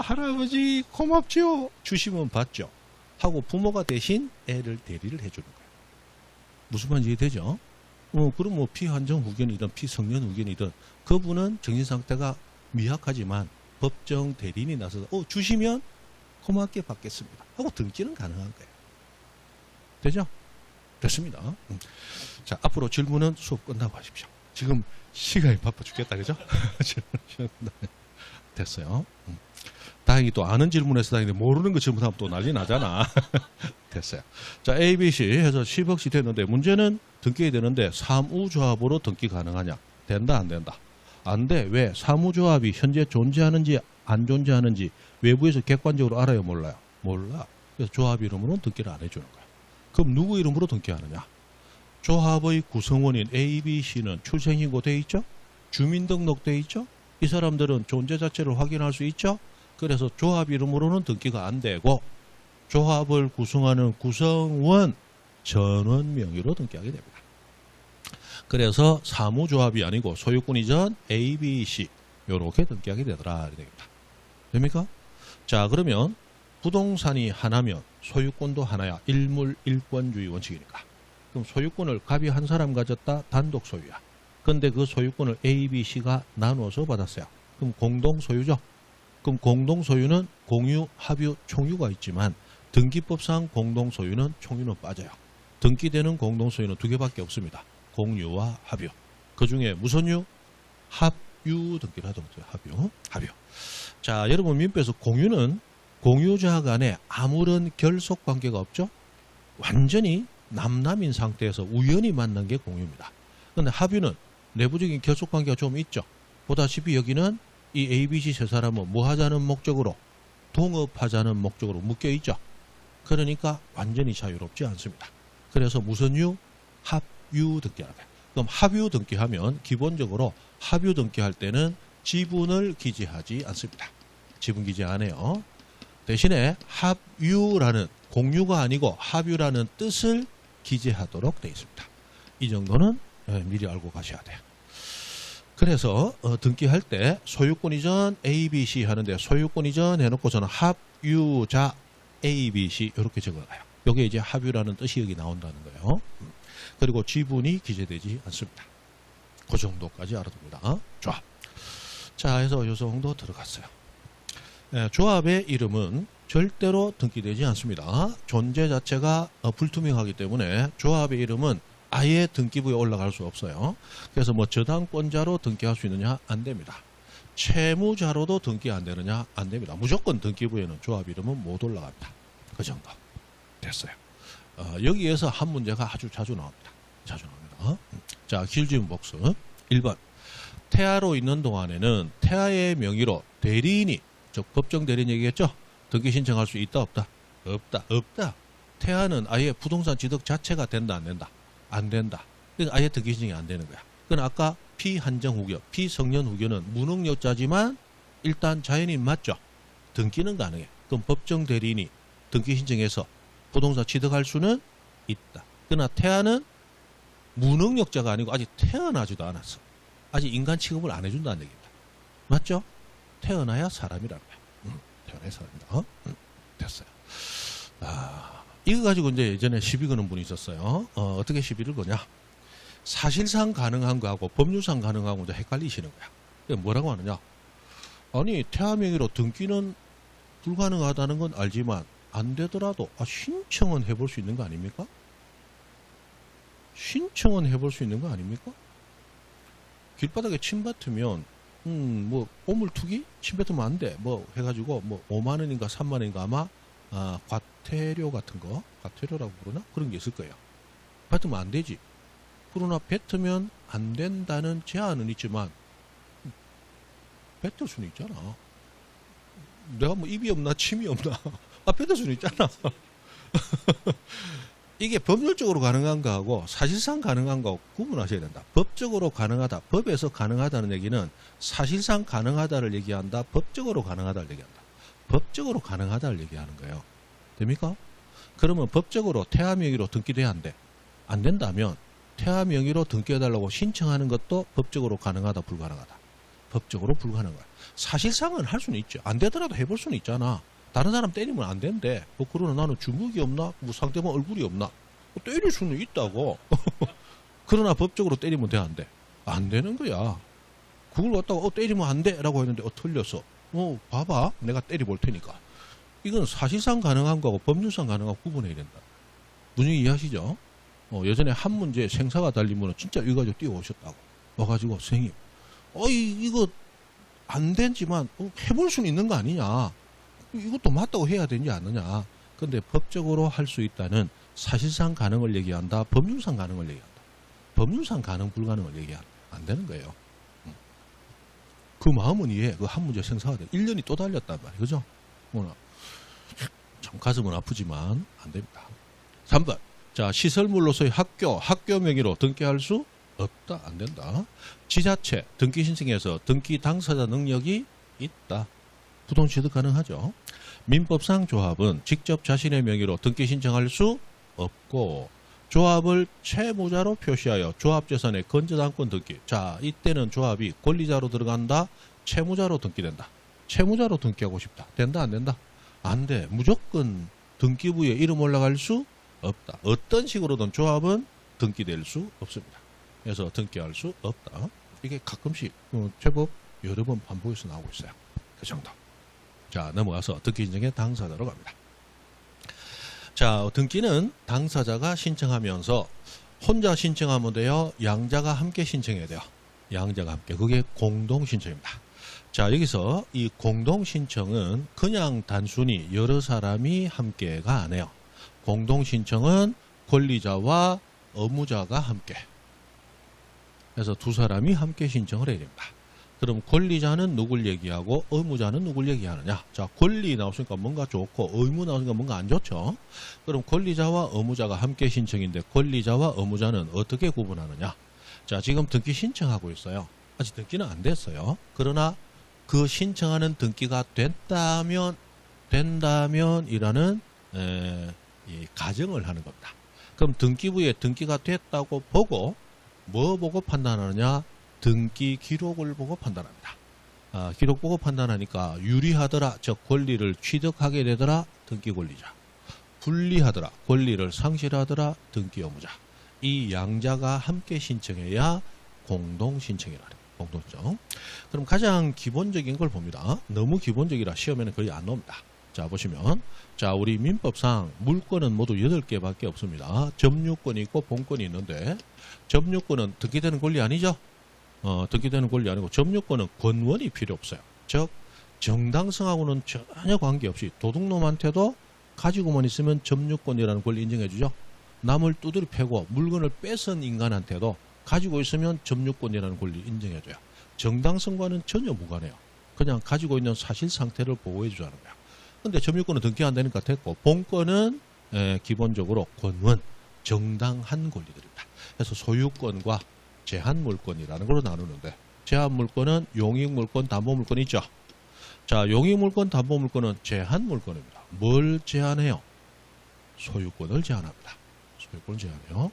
할아버지 고맙죠. 주시면 받죠. 하고 부모가 대신 애를 대리를 해주는 거예요. 무슨 말인지 이해되죠? 그럼 뭐 피한정 후견이든 피성년 후견이든 그분은 정신상태가 미약하지만 법정 대리인이 나서서 주시면 고맙게 받겠습니다 하고 등기는 가능한 거예요. 되죠? 됐습니다. 자, 앞으로 질문은 수업 끝나고 하십시오. 지금 시간이 바빠 죽겠다, 그죠? 됐어요. 다행히 또 아는 질문에서 다행인데 모르는 거 질문하면 또 난리 나잖아. 됐어요. 자, A, B, C 해서 10억씩 됐는데 문제는 등기해야 되는데 사무조합으로 등기 가능하냐? 된다, 안 된다? 안 돼. 왜? 사무조합이 현재 존재하는지 안 존재하는지 외부에서 객관적으로 알아요, 몰라요? 몰라. 그래서 조합 이름으로는 등기를 안 해주는 거야. 그럼 누구 이름으로 등기하느냐? 조합의 구성원인 A, B, C는 출생신고 돼 있죠? 주민등록 돼 있죠? 이 사람들은 존재 자체를 확인할 수 있죠? 그래서 조합 이름으로는 등기가 안 되고 조합을 구성하는 구성원 전원 명의로 등기하게 됩니다. 그래서 사무조합이 아니고 소유권 이전 A, B, C 요렇게 등기하게 되더라. 됩니다. 됩니까? 자, 그러면 부동산이 하나면 소유권도 하나야. 일물 일권주의 원칙이니까. 그럼 소유권을 갑이 한 사람 가졌다. 단독 소유야. 근데 그 소유권을 A, B, C가 나눠서 받았어요. 그럼 공동 소유죠. 그럼 공동 소유는 공유, 합유, 총유가 있지만 등기법상 공동 소유는 총유는 빠져요. 등기되는 공동 소유는 두 개밖에 없습니다. 공유와 합유. 그 중에 무슨 유? 합유 등기를 하도록 해요. 합유. 자, 여러분 민법에서 공유는 공유자 간에 아무런 결속 관계가 없죠. 완전히 남남인 상태에서 우연히 만난 게 공유입니다. 그런데 합유는 내부적인 결속 관계가 좀 있죠. 보다시피 여기는 이 A, B, C 세 사람은 뭐 하자는 목적으로 동업하자는 목적으로 묶여 있죠. 그러니까 완전히 자유롭지 않습니다. 그래서 무슨 유? 합유 등기하게. 그럼 합유 등기하면 기본적으로 합유 등기할 때는 지분을 기재하지 않습니다. 지분 기재 안 해요. 대신에 합유라는 공유가 아니고 합유라는 뜻을 기재하도록 되어 있습니다. 이 정도는 미리 알고 가셔야 돼요. 그래서 등기할 때 소유권 이전 A, B, C 하는데 소유권 이전 해놓고서는 합유자 A, B, C 이렇게 적어가요. 여기에 이제 합유라는 뜻이 여기 나온다는 거예요. 그리고 지분이 기재되지 않습니다. 그 정도까지 알아둡니다. 조합. 자, 해서 요 정도 들어갔어요. 조합의 이름은 절대로 등기되지 않습니다. 존재 자체가 불투명하기 때문에 조합의 이름은 아예 등기부에 올라갈 수 없어요. 그래서 뭐 저당권자로 등기할 수 있느냐? 안 됩니다. 채무자로도 등기 안 되느냐? 안 됩니다. 무조건 등기부에는 조합 이름은 못 올라갑니다. 그 정도 됐어요. 여기에서 한 문제가 아주 자주 나옵니다. 자, 기술지문 복습 1번. 태아로 있는 동안에는 태아의 명의로 대리인이, 즉 법정 대리인 얘기했죠? 등기 신청할 수 있다 없다? 없다. 태아는 아예 부동산 취득 자체가 된다 안 된다? 안 된다. 그러니까 아예 등기 신청이 안 되는 거야. 그건 아까 피한정 후견, 피성년 후견은 무능력자지만 일단 자연인 맞죠? 등기는 가능해. 그럼 법정 대리인이 등기 신청해서 부동산 취득할 수는 있다. 그러나 태아는 무능력자가 아니고 아직 태어나지도 않았어. 아직 인간 취급을 안 해준다는 얘기입니다. 맞죠? 태어나야 사람이라는 거야. 태어나야 사람이다. 됐어요. 이거 가지고 이제 예전에 시비 거는 분이 있었어요. 어떻게 시비를 거냐? 사실상 가능한 거하고 법률상 가능한 거 이제 헷갈리시는 거야. 그게 뭐라고 하느냐? 아니, 태아 명의로 등기는 불가능하다는 건 알지만 안 되더라도 신청은 해볼 수 있는 거 아닙니까? 신청은 해볼 수 있는 거 아닙니까? 길바닥에 침 뱉으면 뭐 오물 투기? 침 뱉으면 안 돼. 뭐 해가지고 뭐 5만 원인가 3만 원인가 아마 과태료 같은 거, 과태료라고 부르나? 그런 게 있을 거예요. 뱉으면 안 되지. 그러나 뱉으면 안 된다는 제한은 있지만 뱉을 수는 있잖아. 내가 뭐 입이 없나 침이 없나? 뱉을 수는 있잖아. 이게 법률적으로 가능한 거하고 사실상 가능한 거하고 구분하셔야 된다. 법적으로 가능하다. 법에서 가능하다는 얘기는 사실상 가능하다를 얘기한다. 법적으로 가능하다를 얘기한다. 법적으로 가능하다를 얘기하는 거예요. 됩니까? 그러면 법적으로 태아 명의로 등기돼야 안 돼. 안 된다면 태아 명의로 등기해달라고 신청하는 것도 법적으로 가능하다, 불가능하다. 법적으로 불가능하다. 사실상은 할 수는 있죠. 안 되더라도 해볼 수는 있잖아. 다른 사람 때리면 안 된대. 그러나 나는 주먹이 없나? 뭐 상대방 얼굴이 없나? 때릴 수는 있다고. 그러나 법적으로 때리면 돼, 안 돼? 안 되는 거야. 그걸 갖다가 때리면 안 돼 라고 했는데 틀렸어. 봐봐. 내가 때려볼 테니까. 이건 사실상 가능한 거하고 법률상 가능한 거 구분해야 된다. 무슨 이해하시죠? 예전에 한 문제 생사가 달린 분은 진짜 이거 가지고 뛰어오셨다고. 와가지고 선생님, 이거 안 되지만 해볼 수는 있는 거 아니냐. 이것도 맞다고 해야 되지 않느냐. 근데 법적으로 할 수 있다는 사실상 가능을 얘기한다. 법률상 가능을 얘기한다. 법률상 가능 불가능을 얘기한다. 안 되는 거예요. 그 마음은 이해. 그 한 문제 생사가 돼. 1년이 또 달렸단 말이에요. 그죠? 참 가슴은 아프지만 안 됩니다. 3번. 자, 시설물로서의 학교 명의로 등기할 수 없다. 안 된다. 지자체 등기 신청에서 등기 당사자 능력이 있다. 부동 취득 가능하죠. 민법상 조합은 직접 자신의 명의로 등기 신청할 수 없고 조합을 채무자로 표시하여 조합재산의 건저당권 등기. 자, 이때는 조합이 권리자로 들어간다, 채무자로 등기된다. 채무자로 등기하고 싶다. 된다, 안 된다? 안 돼. 무조건 등기부에 이름 올라갈 수 없다. 어떤 식으로든 조합은 등기될 수 없습니다. 그래서 등기할 수 없다. 이게 가끔씩 제법 여러 번 반복해서 나오고 있어요. 그 정도. 자, 넘어가서 등기 신청의 당사자로 갑니다. 자, 등기는 당사자가 신청하면서 혼자 신청하면 돼요? 양자가 함께 신청해야 돼요? 양자가 함께. 그게 공동신청입니다. 자, 여기서 이 공동신청은 그냥 단순히 여러 사람이 함께가 아니에요. 공동신청은 권리자와 의무자가 함께. 그래서 두 사람이 함께 신청을 해야 됩니다. 그럼 권리자는 누굴 얘기하고 의무자는 누굴 얘기하느냐? 자, 권리 나왔으니까 뭔가 좋고 의무 나왔으니까 뭔가 안 좋죠. 그럼 권리자와 의무자가 함께 신청인데 권리자와 의무자는 어떻게 구분하느냐? 자, 지금 등기 신청하고 있어요. 아직 등기는 안 됐어요. 그러나 그 신청하는 등기가 된다면이라는 이 가정을 하는 겁니다. 그럼 등기부에 등기가 됐다고 보고 뭐 보고 판단하느냐? 등기 기록을 보고 판단합니다. 기록 보고 판단하니까 유리하더라, 즉 권리를 취득하게 되더라, 등기 권리자. 불리하더라, 권리를 상실하더라, 등기 의무자. 이 양자가 함께 신청해야 공동신청이라는 공동신청. 그럼 가장 기본적인 걸 봅니다. 너무 기본적이라 시험에는 거의 안 나옵니다. 자, 보시면 자, 우리 민법상 물권은 모두 8개밖에 없습니다. 점유권이 있고 본권이 있는데 점유권은 등기되는 권리 아니죠? 등기되는 권리 아니고 점유권은 권원이 필요 없어요. 즉 정당성하고는 전혀 관계없이 도둑놈한테도 가지고만 있으면 점유권이라는 권리 인정해 주죠. 남을 두드려 패고 물건을 뺏은 인간한테도 가지고 있으면 점유권이라는 권리 인정해 줘요. 정당성과는 전혀 무관해요. 그냥 가지고 있는 사실 상태를 보호해 주자는 거야. 근데 점유권은 등기 안 되니까 됐고 본권은 기본적으로 권원, 정당한 권리들입니다. 그래서 소유권과 제한물권이라는 걸로 나누는데 제한물권은 용익물권, 담보물권 있죠. 자, 용익물권, 담보물권은 제한물권입니다. 뭘 제한해요? 소유권을 제한합니다. 소유권을 제한해요.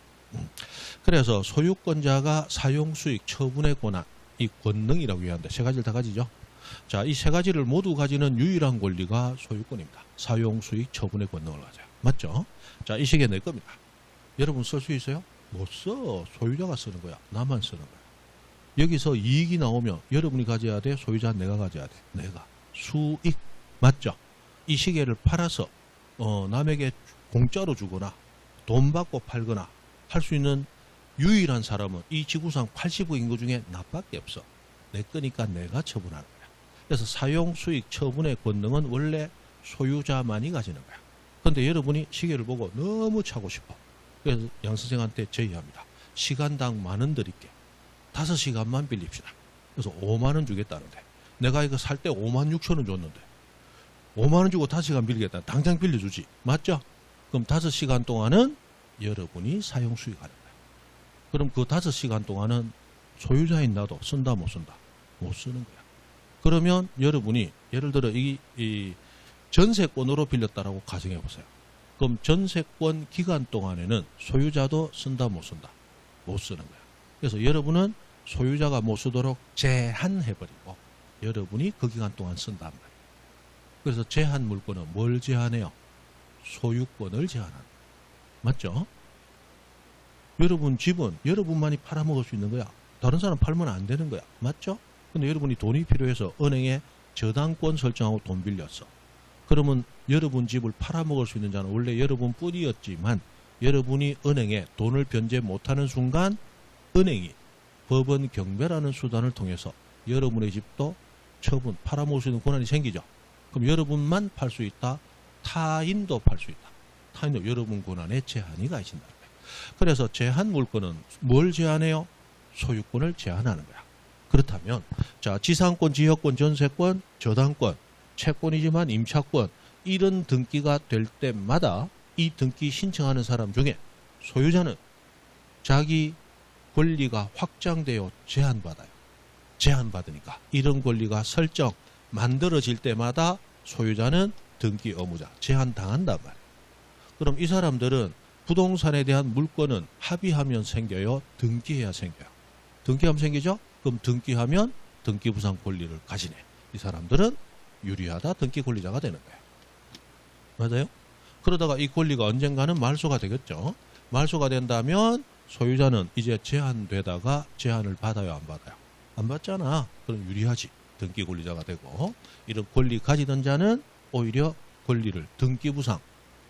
그래서 소유권자가 사용수익 처분의 권한, 이 권능이라고 얘기하는데 세 가지를 다 가지죠. 자, 이 세 가지를 모두 가지는 유일한 권리가 소유권입니다. 사용수익 처분의 권능을 가져요. 맞죠? 자, 이 시계 내 겁니다. 여러분 쓸 수 있어요? 못 써. 소유자가 쓰는 거야. 나만 쓰는 거야. 여기서 이익이 나오면 여러분이 가져야 돼? 소유자는 내가 가져야 돼? 내가. 수익. 맞죠? 이 시계를 팔아서 남에게 공짜로 주거나 돈 받고 팔거나 할 수 있는 유일한 사람은 이 지구상 80억 인구 중에 나밖에 없어. 내 거니까 내가 처분하는 거야. 그래서 사용수익 처분의 권능은 원래 소유자만이 가지는 거야. 그런데 여러분이 시계를 보고 너무 차고 싶어. 그래서 양 선생한테 제의합니다. 시간당 10,000원 드릴게. 5시간만 빌립시다. 그래서 50,000원 주겠다는데 내가 이거 살 때 56,000원 줬는데 50,000원 주고 5시간 빌리겠다. 당장 빌려주지. 맞죠? 그럼 5시간 동안은 여러분이 사용 수익하는 거야. 그럼 그 5시간 동안은 소유자인 나도 쓴다 못 쓴다? 못 쓰는 거야. 그러면 여러분이 예를 들어 이 전세권으로 빌렸다라고 가정해 보세요. 그럼 전세권 기간 동안에는 소유자도 쓴다 못 쓴다? 못 쓰는 거야. 그래서 여러분은 소유자가 못 쓰도록 제한해버리고 여러분이 그 기간 동안 쓴단 말이에요. 그래서 제한 물권은 뭘 제한해요? 소유권을 제한하는 거야. 맞죠? 여러분 집은 여러분만이 팔아먹을 수 있는 거야. 다른 사람 팔면 안 되는 거야. 맞죠? 근데 여러분이 돈이 필요해서 은행에 저당권 설정하고 돈 빌렸어. 그러면 여러분 집을 팔아먹을 수 있는 자는 원래 여러분뿐이었지만 여러분이 은행에 돈을 변제 못하는 순간 은행이 법원 경매라는 수단을 통해서 여러분의 집도 처분, 팔아먹을 수 있는 권한이 생기죠. 그럼 여러분만 팔 수 있다. 타인도 팔 수 있다. 타인도 여러분 권한에 제한이 가해진다. 그래서 제한 물권은 뭘 제한해요? 소유권을 제한하는 거야. 그렇다면 자, 지상권, 지역권, 전세권, 저당권, 채권이지만 임차권 이런 등기가 될 때마다 이 등기 신청하는 사람 중에 소유자는 자기 권리가 확장되어 제한받아요. 제한받으니까 이런 권리가 설정 만들어질 때마다 소유자는 등기 의무자 제한당한단 말이에요. 그럼 이 사람들은 부동산에 대한 물권은 합의하면 생겨요? 등기해야 생겨요? 등기하면 생기죠? 그럼 등기하면 등기부상 권리를 가지네. 이 사람들은 유리하다 등기 권리자가 되는 거예요. 맞아요? 그러다가 이 권리가 언젠가는 말소가 되겠죠. 말소가 된다면 소유자는 이제 제한되다가 제한을 받아요, 안 받아요? 안 받잖아. 그럼 유리하지. 등기 권리자가 되고, 이런 권리 가지던 자는 오히려 권리를 등기부상,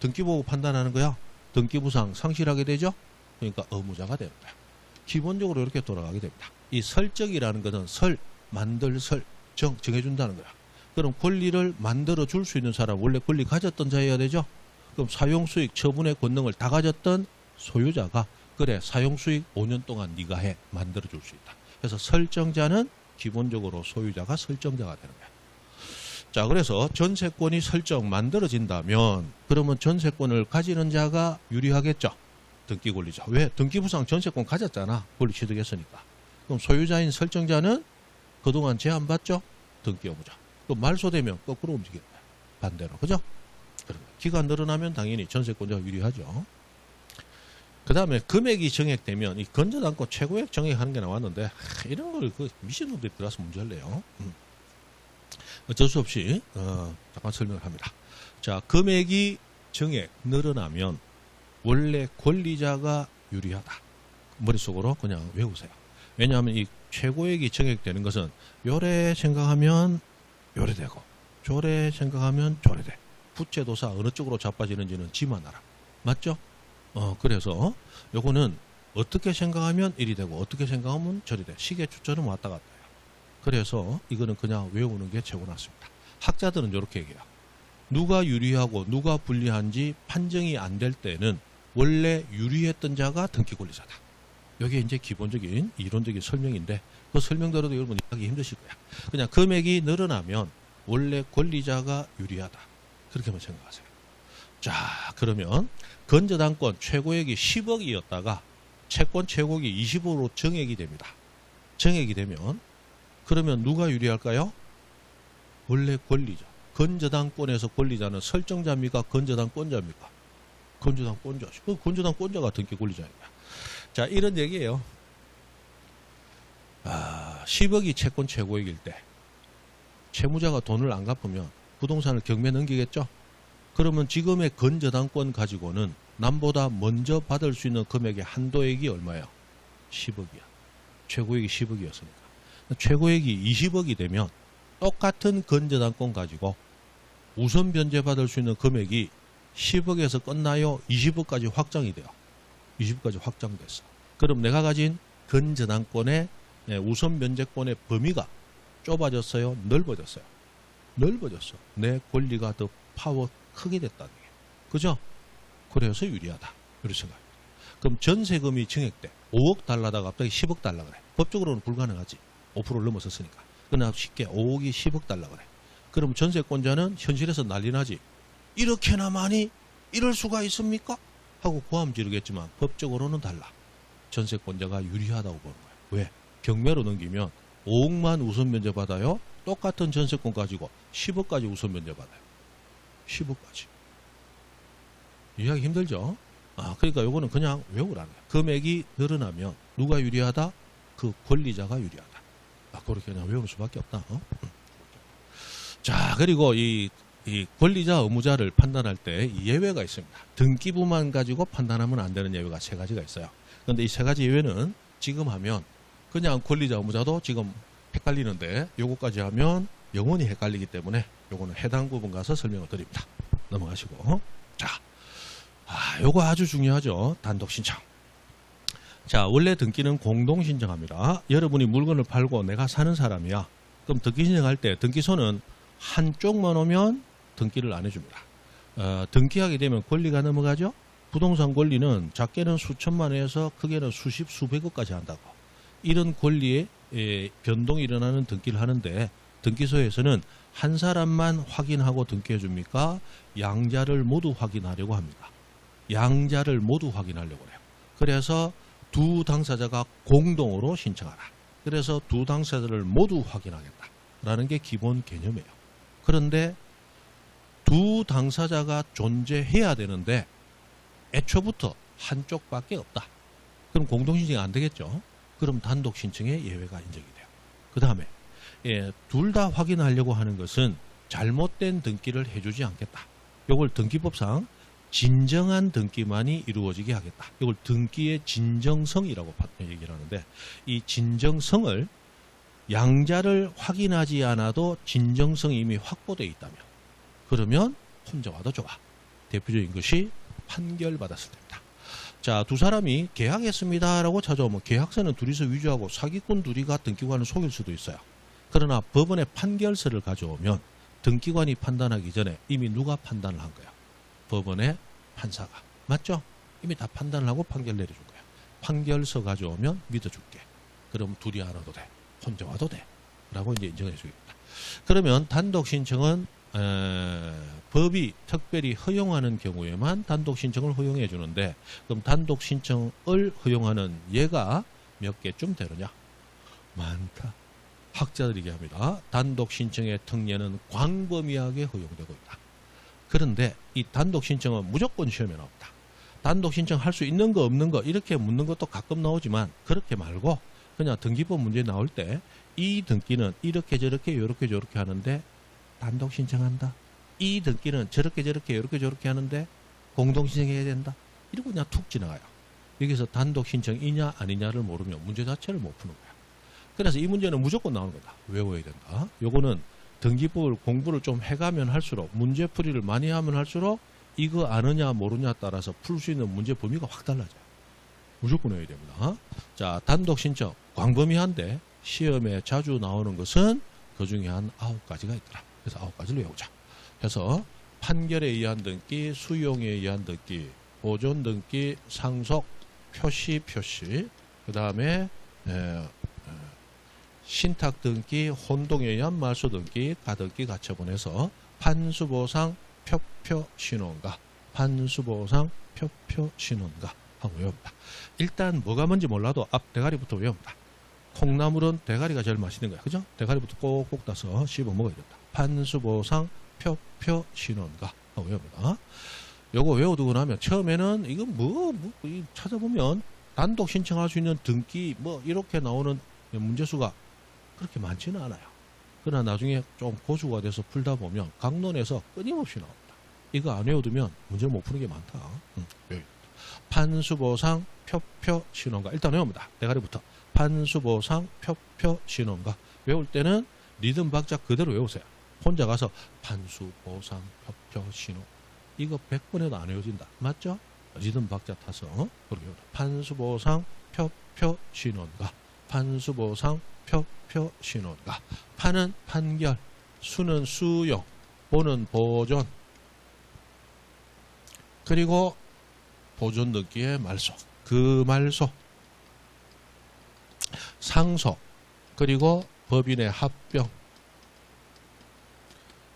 등기보고 판단하는 거야. 등기부상 상실하게 되죠. 그러니까 의무자가 되는 거야. 기본적으로 이렇게 돌아가게 됩니다. 이 설정이라는 것은 만들 정해준다는 거야. 그럼 권리를 만들어 줄 수 있는 사람, 원래 권리 가졌던 자여야 되죠. 그럼 사용수익 처분의 권능을 다 가졌던 소유자가 그래 사용수익 5년 동안 네가 해 만들어 줄 수 있다. 그래서 설정자는 기본적으로 소유자가 설정자가 되는 거야. 자, 그래서 전세권이 만들어진다면 그러면 전세권을 가지는 자가 유리하겠죠. 등기 권리자. 왜? 등기부상 전세권 가졌잖아. 권리 취득했으니까. 그럼 소유자인 설정자는 그동안 제한받죠. 등기 의무자. 또 말소되면 거꾸로 움직이는 거야. 반대로. 그죠? 기간 늘어나면 당연히 전세권자가 유리하죠. 그 다음에 금액이 정액되면 이 건전한권 최고액 정액하는 게 나왔는데 이런 걸 그 미친놈들이 들어가서 문제를 내요. 어쩔 수 없이 잠깐 설명을 합니다. 자, 금액이 정액 늘어나면 원래 권리자가 유리하다. 머릿속으로 그냥 외우세요. 왜냐하면 이 최고액이 정액되는 것은 요래 생각하면 요래 되고 조래 생각하면 조래 돼. 부채도사 어느 쪽으로 자빠지는지는 지만 알아. 맞죠? 그래서 요거는 어떻게 생각하면 이리 되고 어떻게 생각하면 저리 돼. 시계 추천은 왔다 갔다 해요. 그래서 이거는 그냥 외우는 게 최고 낫습니다. 학자들은 이렇게 얘기해요. 누가 유리하고 누가 불리한지 판정이 안 될 때는 원래 유리했던 자가 등기 권리자다. 이게 이제 기본적인 이론적인 설명인데 그 설명대로도 여러분 이해하기 힘드실 거야. 그냥 금액이 늘어나면 원래 권리자가 유리하다. 그렇게만 생각하세요. 자, 그러면 건저당권 최고액이 10억이었다가 채권 최고액이 20억으로 정액이 됩니다. 정액이 되면 그러면 누가 유리할까요? 원래 권리자. 건저당권에서 권리자는 설정자입니까? 건저당권자입니까? 건저당권자. 그 건저당권자가 등기 권리자입니다. 자, 이런 얘기예요. 10억이 채권 최고액일 때 채무자가 돈을 안 갚으면 부동산을 경매 넘기겠죠? 그러면 지금의 건저당권 가지고는 남보다 먼저 받을 수 있는 금액의 한도액이 얼마예요? 10억이야. 최고액이 10억이었으니까. 최고액이 20억이 되면 똑같은 건저당권 가지고 우선 변제받을 수 있는 금액이 10억에서 끝나요? 20억까지 확장이 돼요. 20억까지 확장됐어. 그럼 내가 가진 건저당권의 우선 변제권의 범위가 좁아졌어요? 넓어졌어요? 넓어졌어. 내 권리가 더 파워 크게 됐다는 게. 그죠? 그래서 유리하다. 이렇게 생각합니다. 그럼 전세금이 증액돼. 5억 달러다가 갑자기 10억 달러 그래. 법적으로는 불가능하지. 5%를 넘어섰으니까. 그러나 쉽게 5억이 10억 달러 그래. 그럼 전세권자는 현실에서 난리 나지. 이렇게나 많이? 이럴 수가 있습니까? 하고 고함 지르겠지만 법적으로는 달라. 전세권자가 유리하다고 보는 거예요. 왜? 경매로 넘기면 5억만 우선 면제 받아요. 똑같은 전세권 가지고 10억까지 우선 면제 받아요. 10억까지. 이해하기 힘들죠? 그러니까 요거는 그냥 외우라는 거예요. 금액이 늘어나면 누가 유리하다? 그 권리자가 유리하다. 그렇게 그냥 외우는 수밖에 없다. 자, 그리고 이 권리자 의무자를 판단할 때 예외가 있습니다. 등기부만 가지고 판단하면 안 되는 예외가 3가지가 있어요. 그런데 이 3가지 예외는 지금 하면 그냥 권리자 의무자도 지금 헷갈리는데 요거까지 하면 영원히 헷갈리기 때문에 요거는 해당 부분 가서 설명을 드립니다. 넘어가시고. 자, 요거 아주 중요하죠. 단독 신청. 자, 원래 등기는 공동 신청합니다. 여러분이 물건을 팔고 내가 사는 사람이야. 그럼 등기 신청할 때 등기소는 한쪽만 오면 등기를 안 해줍니다. 등기하게 되면 권리가 넘어가죠. 부동산 권리는 작게는 수천만 원에서 크게는 수십, 수백억까지 한다고. 이런 권리에 변동이 일어나는 등기를 하는데 등기소에서는 한 사람만 확인하고 등기해 줍니까? 양자를 모두 확인하려고 합니다. 양자를 모두 확인하려고 해요. 그래서 두 당사자가 공동으로 신청하라. 그래서 두 당사자를 모두 확인하겠다라는 게 기본 개념이에요. 그런데 두 당사자가 존재해야 되는데 애초부터 한쪽밖에 없다. 그럼 공동신청이 안 되겠죠. 그럼 단독신청의 예외가 인정이 돼요. 그 다음에 둘 다 확인하려고 하는 것은 잘못된 등기를 해주지 않겠다. 이걸 등기법상 진정한 등기만이 이루어지게 하겠다. 이걸 등기의 진정성이라고 얘기를 하는데, 이 진정성을 양자를 확인하지 않아도 진정성이 이미 확보되어 있다면, 그러면 혼자 와도 좋아. 대표적인 것이 판결받았을 때입니다. 자, 두 사람이 계약했습니다라고 찾아오면 계약서는 둘이서 위조하고 사기꾼 둘이가 등기관을 속일 수도 있어요. 그러나 법원에 판결서를 가져오면 등기관이 판단하기 전에 이미 누가 판단을 한 거야? 법원의 판사가. 맞죠? 이미 다 판단을 하고 판결 내려준 거야. 판결서 가져오면 믿어줄게. 그럼 둘이 안 와도 돼. 혼자 와도 돼. 라고 이제 인정해 주겠다. 그러면 단독 신청은 법이 특별히 허용하는 경우에만 단독 신청을 허용해 주는데, 그럼 단독 신청을 허용하는 예가 몇 개쯤 되느냐? 많다. 학자들이 얘기합니다. 단독 신청의 특례는 광범위하게 허용되고 있다. 그런데 이 단독 신청은 무조건 시험에 나온다. 단독 신청할 수 있는 거 없는 거 이렇게 묻는 것도 가끔 나오지만, 그렇게 말고 그냥 등기법 문제 나올 때 이 등기는 이렇게 저렇게 요렇게 저렇게 하는데 단독 신청한다. 이 등기는 저렇게 저렇게 요렇게 저렇게 하는데 공동 신청해야 된다. 이러고 그냥 툭 지나가요. 여기서 단독 신청이냐 아니냐를 모르면 문제 자체를 못 푸는 거야. 그래서 이 문제는 무조건 나오는 거다. 외워야 된다. 요거는 등기법을 공부를 좀 해가면 할수록, 문제풀이를 많이 하면 할수록 이거 아느냐 모르냐 따라서 풀 수 있는 문제 범위가 확 달라져요. 무조건 외워야 됩니다. 자, 단독 신청 광범위한데 시험에 자주 나오는 것은 그 중에 한 9가지가 있더라. 그래서 9가지를 외우자. 그래서 판결에 의한 등기, 수용에 의한 등기, 보존 등기, 상속, 표시, 그 다음에 신탁 등기, 혼동에 의한 말소 등기, 가등기, 가처분에서 판수보상, 표표, 신원가, 판수보상, 표표, 신원가 하고 외웁니다. 일단 뭐가 뭔지 몰라도 앞 대가리부터 외웁니다. 콩나물은 대가리가 제일 맛있는 거야. 그죠? 대가리부터 꼭꼭 따서 씹어 먹어야 된다. 판수보상, 표표, 신원가 하고 외웁니다. 요거 외워두고 나면 처음에는 이거 찾아보면 단독 신청할 수 있는 등기 이렇게 나오는 문제수가 그렇게 많지는 않아요. 그러나 나중에 좀 고수가 돼서 풀다 보면 강론에서 끊임없이 나옵니다. 이거 안 외워두면 문제를 못 푸는 게 많다. 판수보상, 표표, 신원가. 일단 외웁니다. 대가리부터. 판수보상, 표표, 신원가. 외울 때는 리듬 박자 그대로 외우세요. 혼자 가서 판수보상, 표표, 신원. 이거 100번 해도 안 외워진다. 맞죠? 리듬 박자 타서 그렇게 외우다. 판수보상, 표표, 신원가. 판수보상, 표표, 신원가. 판은 판결, 수는 수용, 보는 보존, 그리고 보존 등기의 말소, 그 말소, 상속, 그리고 법인의 합병,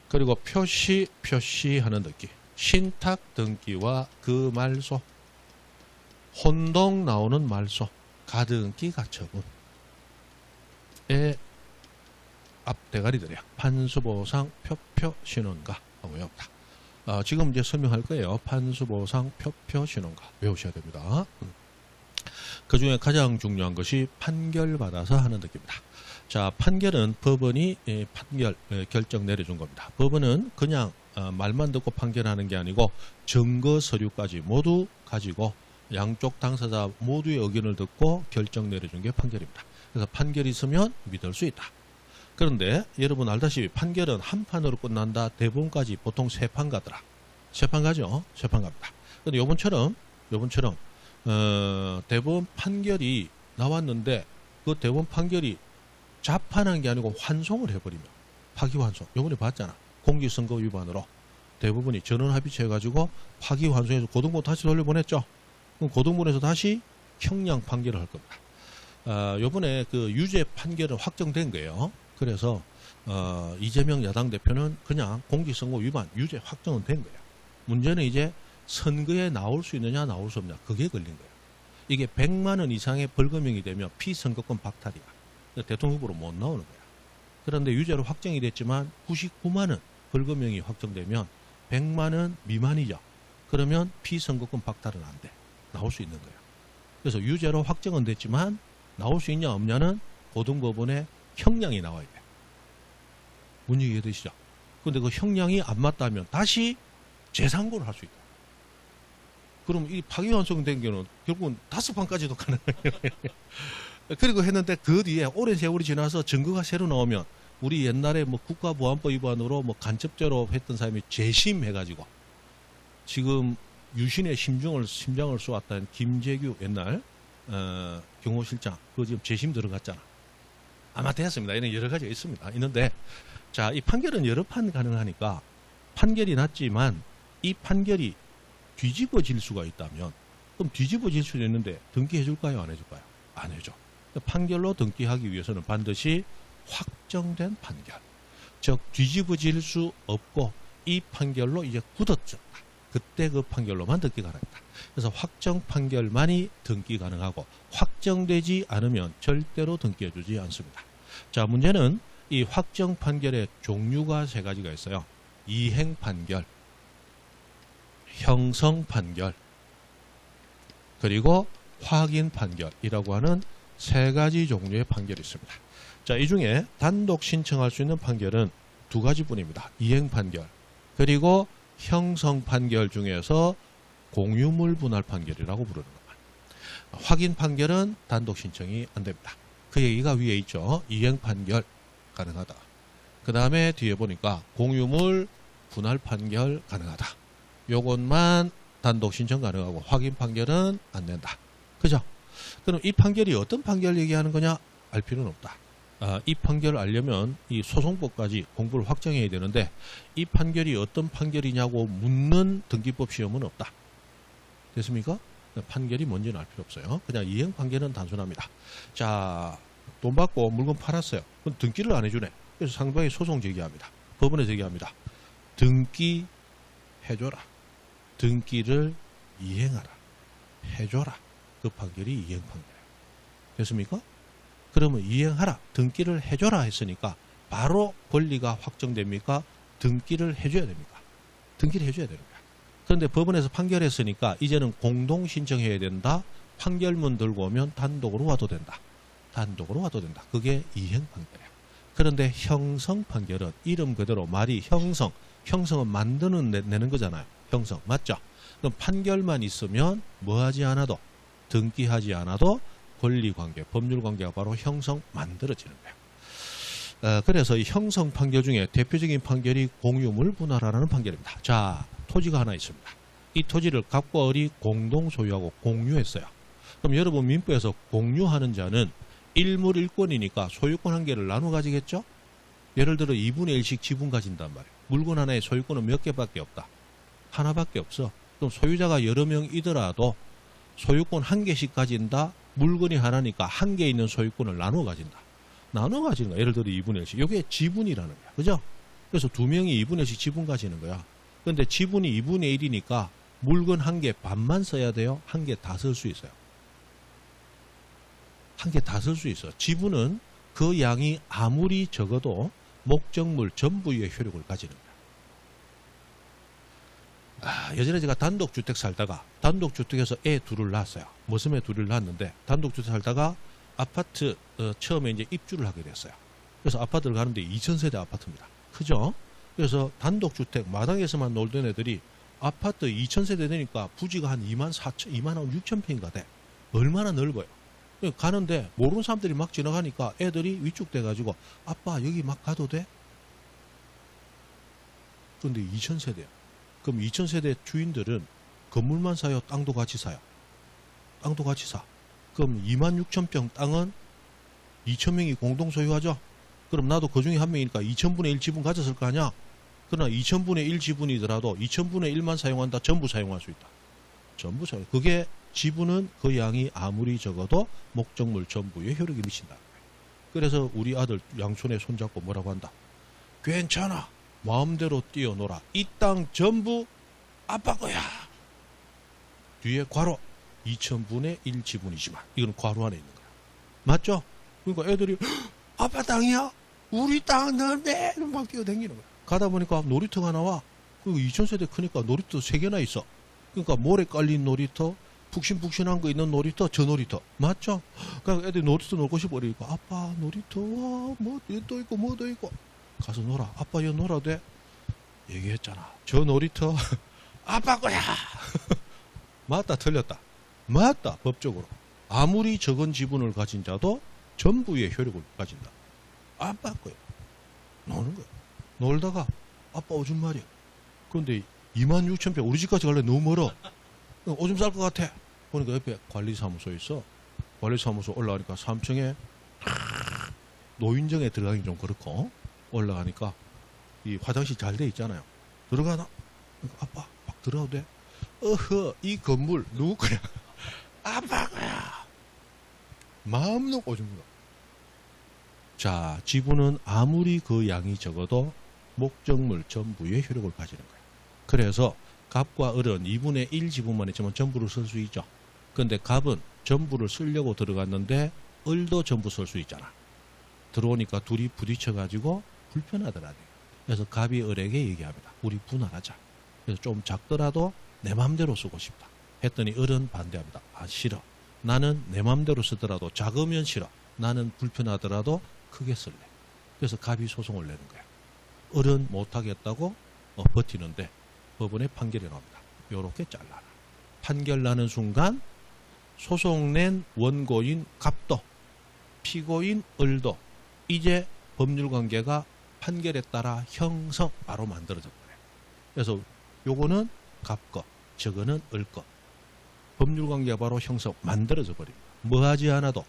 그리고 표시하는 등기, 신탁 등기와 그 말소, 혼동 나오는 말소, 가등기 가처분의 앞대가리들이야. 판수보상, 표표, 신원가 하고 외웁니다. 지금 이제 설명할 거예요. 판수보상, 표표, 신원가 외우셔야 됩니다. 그 중에 가장 중요한 것이 판결받아서 하는 등기입니다. 자, 판결은 법원이 판결 결정 내려준 겁니다. 법원은 그냥 말만 듣고 판결하는 게 아니고 증거 서류까지 모두 가지고 양쪽 당사자 모두의 의견을 듣고 결정 내려준 게 판결입니다. 그래서 판결이 있으면 믿을 수 있다. 그런데 여러분 알다시피 판결은 한 판으로 끝난다. 대법원까지 보통 3판 가더라. 3판 가죠. 3판 갑니다. 근데 요번처럼 대법원 판결이 나왔는데 그 대법원 판결이 자판한 게 아니고 환송을 해버리면, 파기환송. 요번에 봤잖아. 공직선거 위반으로 대법원이 전원합의체해가지고 파기환송해서 고등부 다시 돌려보냈죠. 그럼 고등부에서 다시 형량 판결을 할 겁니다. 요번에 그 유죄 판결은 확정된 거예요. 그래서 이재명 야당 대표는 그냥 공직선거 위반 유죄 확정은 된 거예요. 문제는 이제 선거에 나올 수 있느냐 나올 수 없느냐, 그게 걸린 거예요. 이게 100만 원 이상의 벌금형이 되면 피선거권 박탈이야. 대통령 후보로 못 나오는 거야. 그런데 유죄로 확정이 됐지만 99만 원 벌금형이 확정되면 100만 원 미만이죠. 그러면 피선거권 박탈은 안 돼. 나올 수 있는 거예요. 그래서 유죄로 확정은 됐지만 나올 수 있냐 없냐는 고등법원의 형량이 나와야 돼요. 문제 이해되시죠? 근데 그 형량이 안 맞다면 다시 재상고를 할 수 있다. 그럼 이 파기환송된 경우는 결국은 5판까지도 가능해요. 그리고 했는데 그 뒤에 오랜 세월이 지나서 증거가 새로 나오면 우리 옛날에 뭐 국가보안법 위반으로 뭐 간첩죄로 했던 사람이 재심해가지고 지금 유신의 심장을 쏘았다는 김재규 옛날 경호실장 그거 지금 재심 들어갔잖아. 아마 됐습니다. 이런 여러 가지가 있습니다. 있는데 자, 이 판결은 여러 판 가능하니까 판결이 났지만 이 판결이 뒤집어질 수가 있다면 그럼 뒤집어질 수도 있는데 등기해 줄까요? 안 해줄까요? 안 해줘. 판결로 등기하기 위해서는 반드시 확정된 판결, 즉 뒤집어질 수 없고 이 판결로 이제 굳어졌다. 그때 그 판결로만 등기 가능하다. 그래서 확정 판결만이 등기 가능하고 확정되지 않으면 절대로 등기해 주지 않습니다. 자, 문제는 이 확정 판결의 종류가 3가지가 있어요. 이행 판결, 형성 판결, 그리고 확인 판결이라고 하는 3가지 종류의 판결이 있습니다. 자, 이 중에 단독 신청할 수 있는 판결은 2가지 뿐입니다. 이행 판결, 그리고 형성 판결 중에서 공유물 분할 판결이라고 부르는 겁니다. 확인 판결은 단독 신청이 안 됩니다. 그 얘기가 위에 있죠. 이행 판결 가능하다. 그 다음에 뒤에 보니까 공유물 분할 판결 가능하다. 요것만 단독 신청 가능하고 확인 판결은 안 된다. 그죠? 그럼 이 판결이 어떤 판결 얘기하는 거냐? 알 필요는 없다. 이 판결을 알려면 이 소송법까지 공부를 확정해야 되는데 이 판결이 어떤 판결이냐고 묻는 등기법 시험은 없다. 됐습니까? 판결이 뭔지는 알 필요 없어요. 그냥 이행 판결은 단순합니다. 자, 돈 받고 물건 팔았어요. 그럼 등기를 안 해주네. 그래서 상대방이 소송 제기합니다. 법원에 제기합니다. 등기 해줘라. 등기를 이행하라. 해줘라. 그 판결이 이행 판결이에요. 됐습니까? 그러면 이행하라. 등기를 해줘라 했으니까 바로 권리가 확정됩니까? 등기를 해줘야 됩니까? 등기를 해줘야 되는 거야. 그런데 법원에서 판결했으니까 이제는 공동 신청해야 된다. 판결문 들고 오면 단독으로 와도 된다. 단독으로 와도 된다. 그게 이행 판결이에요. 그런데 형성 판결은 이름 그대로 말이 형성. 형성은 만드는 내는 거잖아요. 형성. 맞죠? 그럼 판결만 있으면 뭐 하지 않아도 등기하지 않아도 권리관계, 법률관계가 바로 형성 만들어지는 거예요. 그래서 이 형성 판결 중에 대표적인 판결이 공유물 분할하라는 판결입니다. 자, 토지가 하나 있습니다. 이 토지를 갑과 을이 공동 소유하고 공유했어요. 그럼 여러분 민법에서 공유하는 자는 일물 일권이니까 소유권 한 개를 나눠 가지겠죠? 예를 들어 2분의 1씩 지분 가진단 말이에요. 물건 하나의 소유권은 몇 개밖에 없다. 하나밖에 없어. 그럼 소유자가 여러 명이더라도 소유권 한 개씩 가진다. 물건이 하나니까 한 개 있는 소유권을 나눠 가진다. 나눠 가지는 거야. 예를 들어 2분의 1씩. 이게 지분이라는 거야. 그죠? 그래서 2명이 2분의 1씩 지분 가지는 거야. 그런데 지분이 2분의 1이니까 물건 한 개 반만 써야 돼요? 한 개 다 쓸 수 있어요? 한 개 다 쓸 수 있어. 지분은 그 양이 아무리 적어도 목적물 전부의 효력을 가지는 거야. 예전에 제가 단독주택 살다가 단독주택에서 애 둘을 낳았어요. 무슨 애 둘을 낳았는데 단독주택 살다가 아파트 처음에 이제 입주를 하게 됐어요. 그래서 아파트를 가는데 2000세대 아파트입니다. 크죠? 그래서 단독주택 마당에서만 놀던 애들이 아파트 2000세대 되니까 부지가 한 2만 6천 평인가 돼. 얼마나 넓어요. 가는데 모르는 사람들이 막 지나가니까 애들이 위축돼가지고 아빠 여기 막 가도 돼? 그런데 2000세대야. 그럼 2000세대 주인들은 건물만 사요? 땅도 같이 사요? 땅도 같이 사. 그럼 2만 6천 평 땅은 2,000명이 공동 소유하죠? 그럼 나도 그 중에 한 명이니까 2,000분의 1 지분 가졌을 거 아니야? 그러나 2,000분의 1 지분이더라도 2,000분의 1만 사용한다. 전부 사용할 수 있다. 전부 사용. 그게 지분은 그 양이 아무리 적어도 목적물 전부에 효력이 미친다. 그래서 우리 아들 양촌에 손잡고 뭐라고 한다. 괜찮아. 마음대로 뛰어놀아. 이 땅 전부 아빠 거야. 뒤에 괄호 2,000분의 1 지분이지만 이건 괄호 안에 있는 거야. 맞죠? 그러니까 애들이 아빠 땅이야? 우리 땅 넌 매일 막 뛰어다니는 거야. 가다 보니까 놀이터가 나와. 2000세대 크니까 놀이터 3개나 있어. 그러니까 모래 깔린 놀이터, 푹신푹신한 거 있는 놀이터, 저 놀이터. 맞죠? 그러니까 애들이 놀이터 놀고 싶어. 그러니까 아빠 놀이터, 와, 뭐, 또 있고, 뭐도 있고. 가서 놀아. 아빠 여기 놀아도 돼? 얘기했잖아. 저 놀이터, 아빠 거야! 맞다, 틀렸다. 맞다, 법적으로. 아무리 적은 지분을 가진 자도 전부의 효력을 가진다. 아빠 거야. 노는 거야. 놀다가 아빠 오줌 말이야. 그런데 26,000평 우리 집까지 갈래 너무 멀어. 오줌 쌀 것 같아. 보니까 옆에 관리사무소 있어. 관리사무소 올라가니까 3층에 노인정에 들어가긴 좀 그렇고 올라가니까 이 화장실 잘 돼 있잖아요. 들어가나? 그러니까 아빠 막 들어가도 돼? 어허, 이 건물 누구 거야? 아빠 거야. 마음 놓고 오줌 가. 자, 지분은 아무리 그 양이 적어도 목적물 전부의 효력을 가지는 거예요. 그래서 갑과 을은 2분의 1 지분만 있지만 전부를 쓸 수 있죠. 근데 갑은 전부를 쓰려고 들어갔는데 을도 전부 쓸 수 있잖아. 들어오니까 둘이 부딪혀가지고 불편하더라. 그래서 갑이 을에게 얘기합니다. 우리 분할하자. 그래서 좀 작더라도 내 맘대로 쓰고 싶다. 했더니 을은 반대합니다. 아, 싫어. 나는 내 맘대로 쓰더라도 작으면 싫어. 나는 불편하더라도 크게 쓸래. 그래서 갑이 소송을 내는 거야. 을은 못하겠다고 버티는데 법원에 판결이 나옵니다. 요렇게 잘라라. 판결 나는 순간 소송 낸 원고인 갑도 피고인 을도 이제 법률관계가 판결에 따라 형성 바로 만들어져 버려요. 그래서 요거는 갑 거, 저거는 을 거. 법률관계가 바로 형성 만들어져 버립니다. 뭐 하지 않아도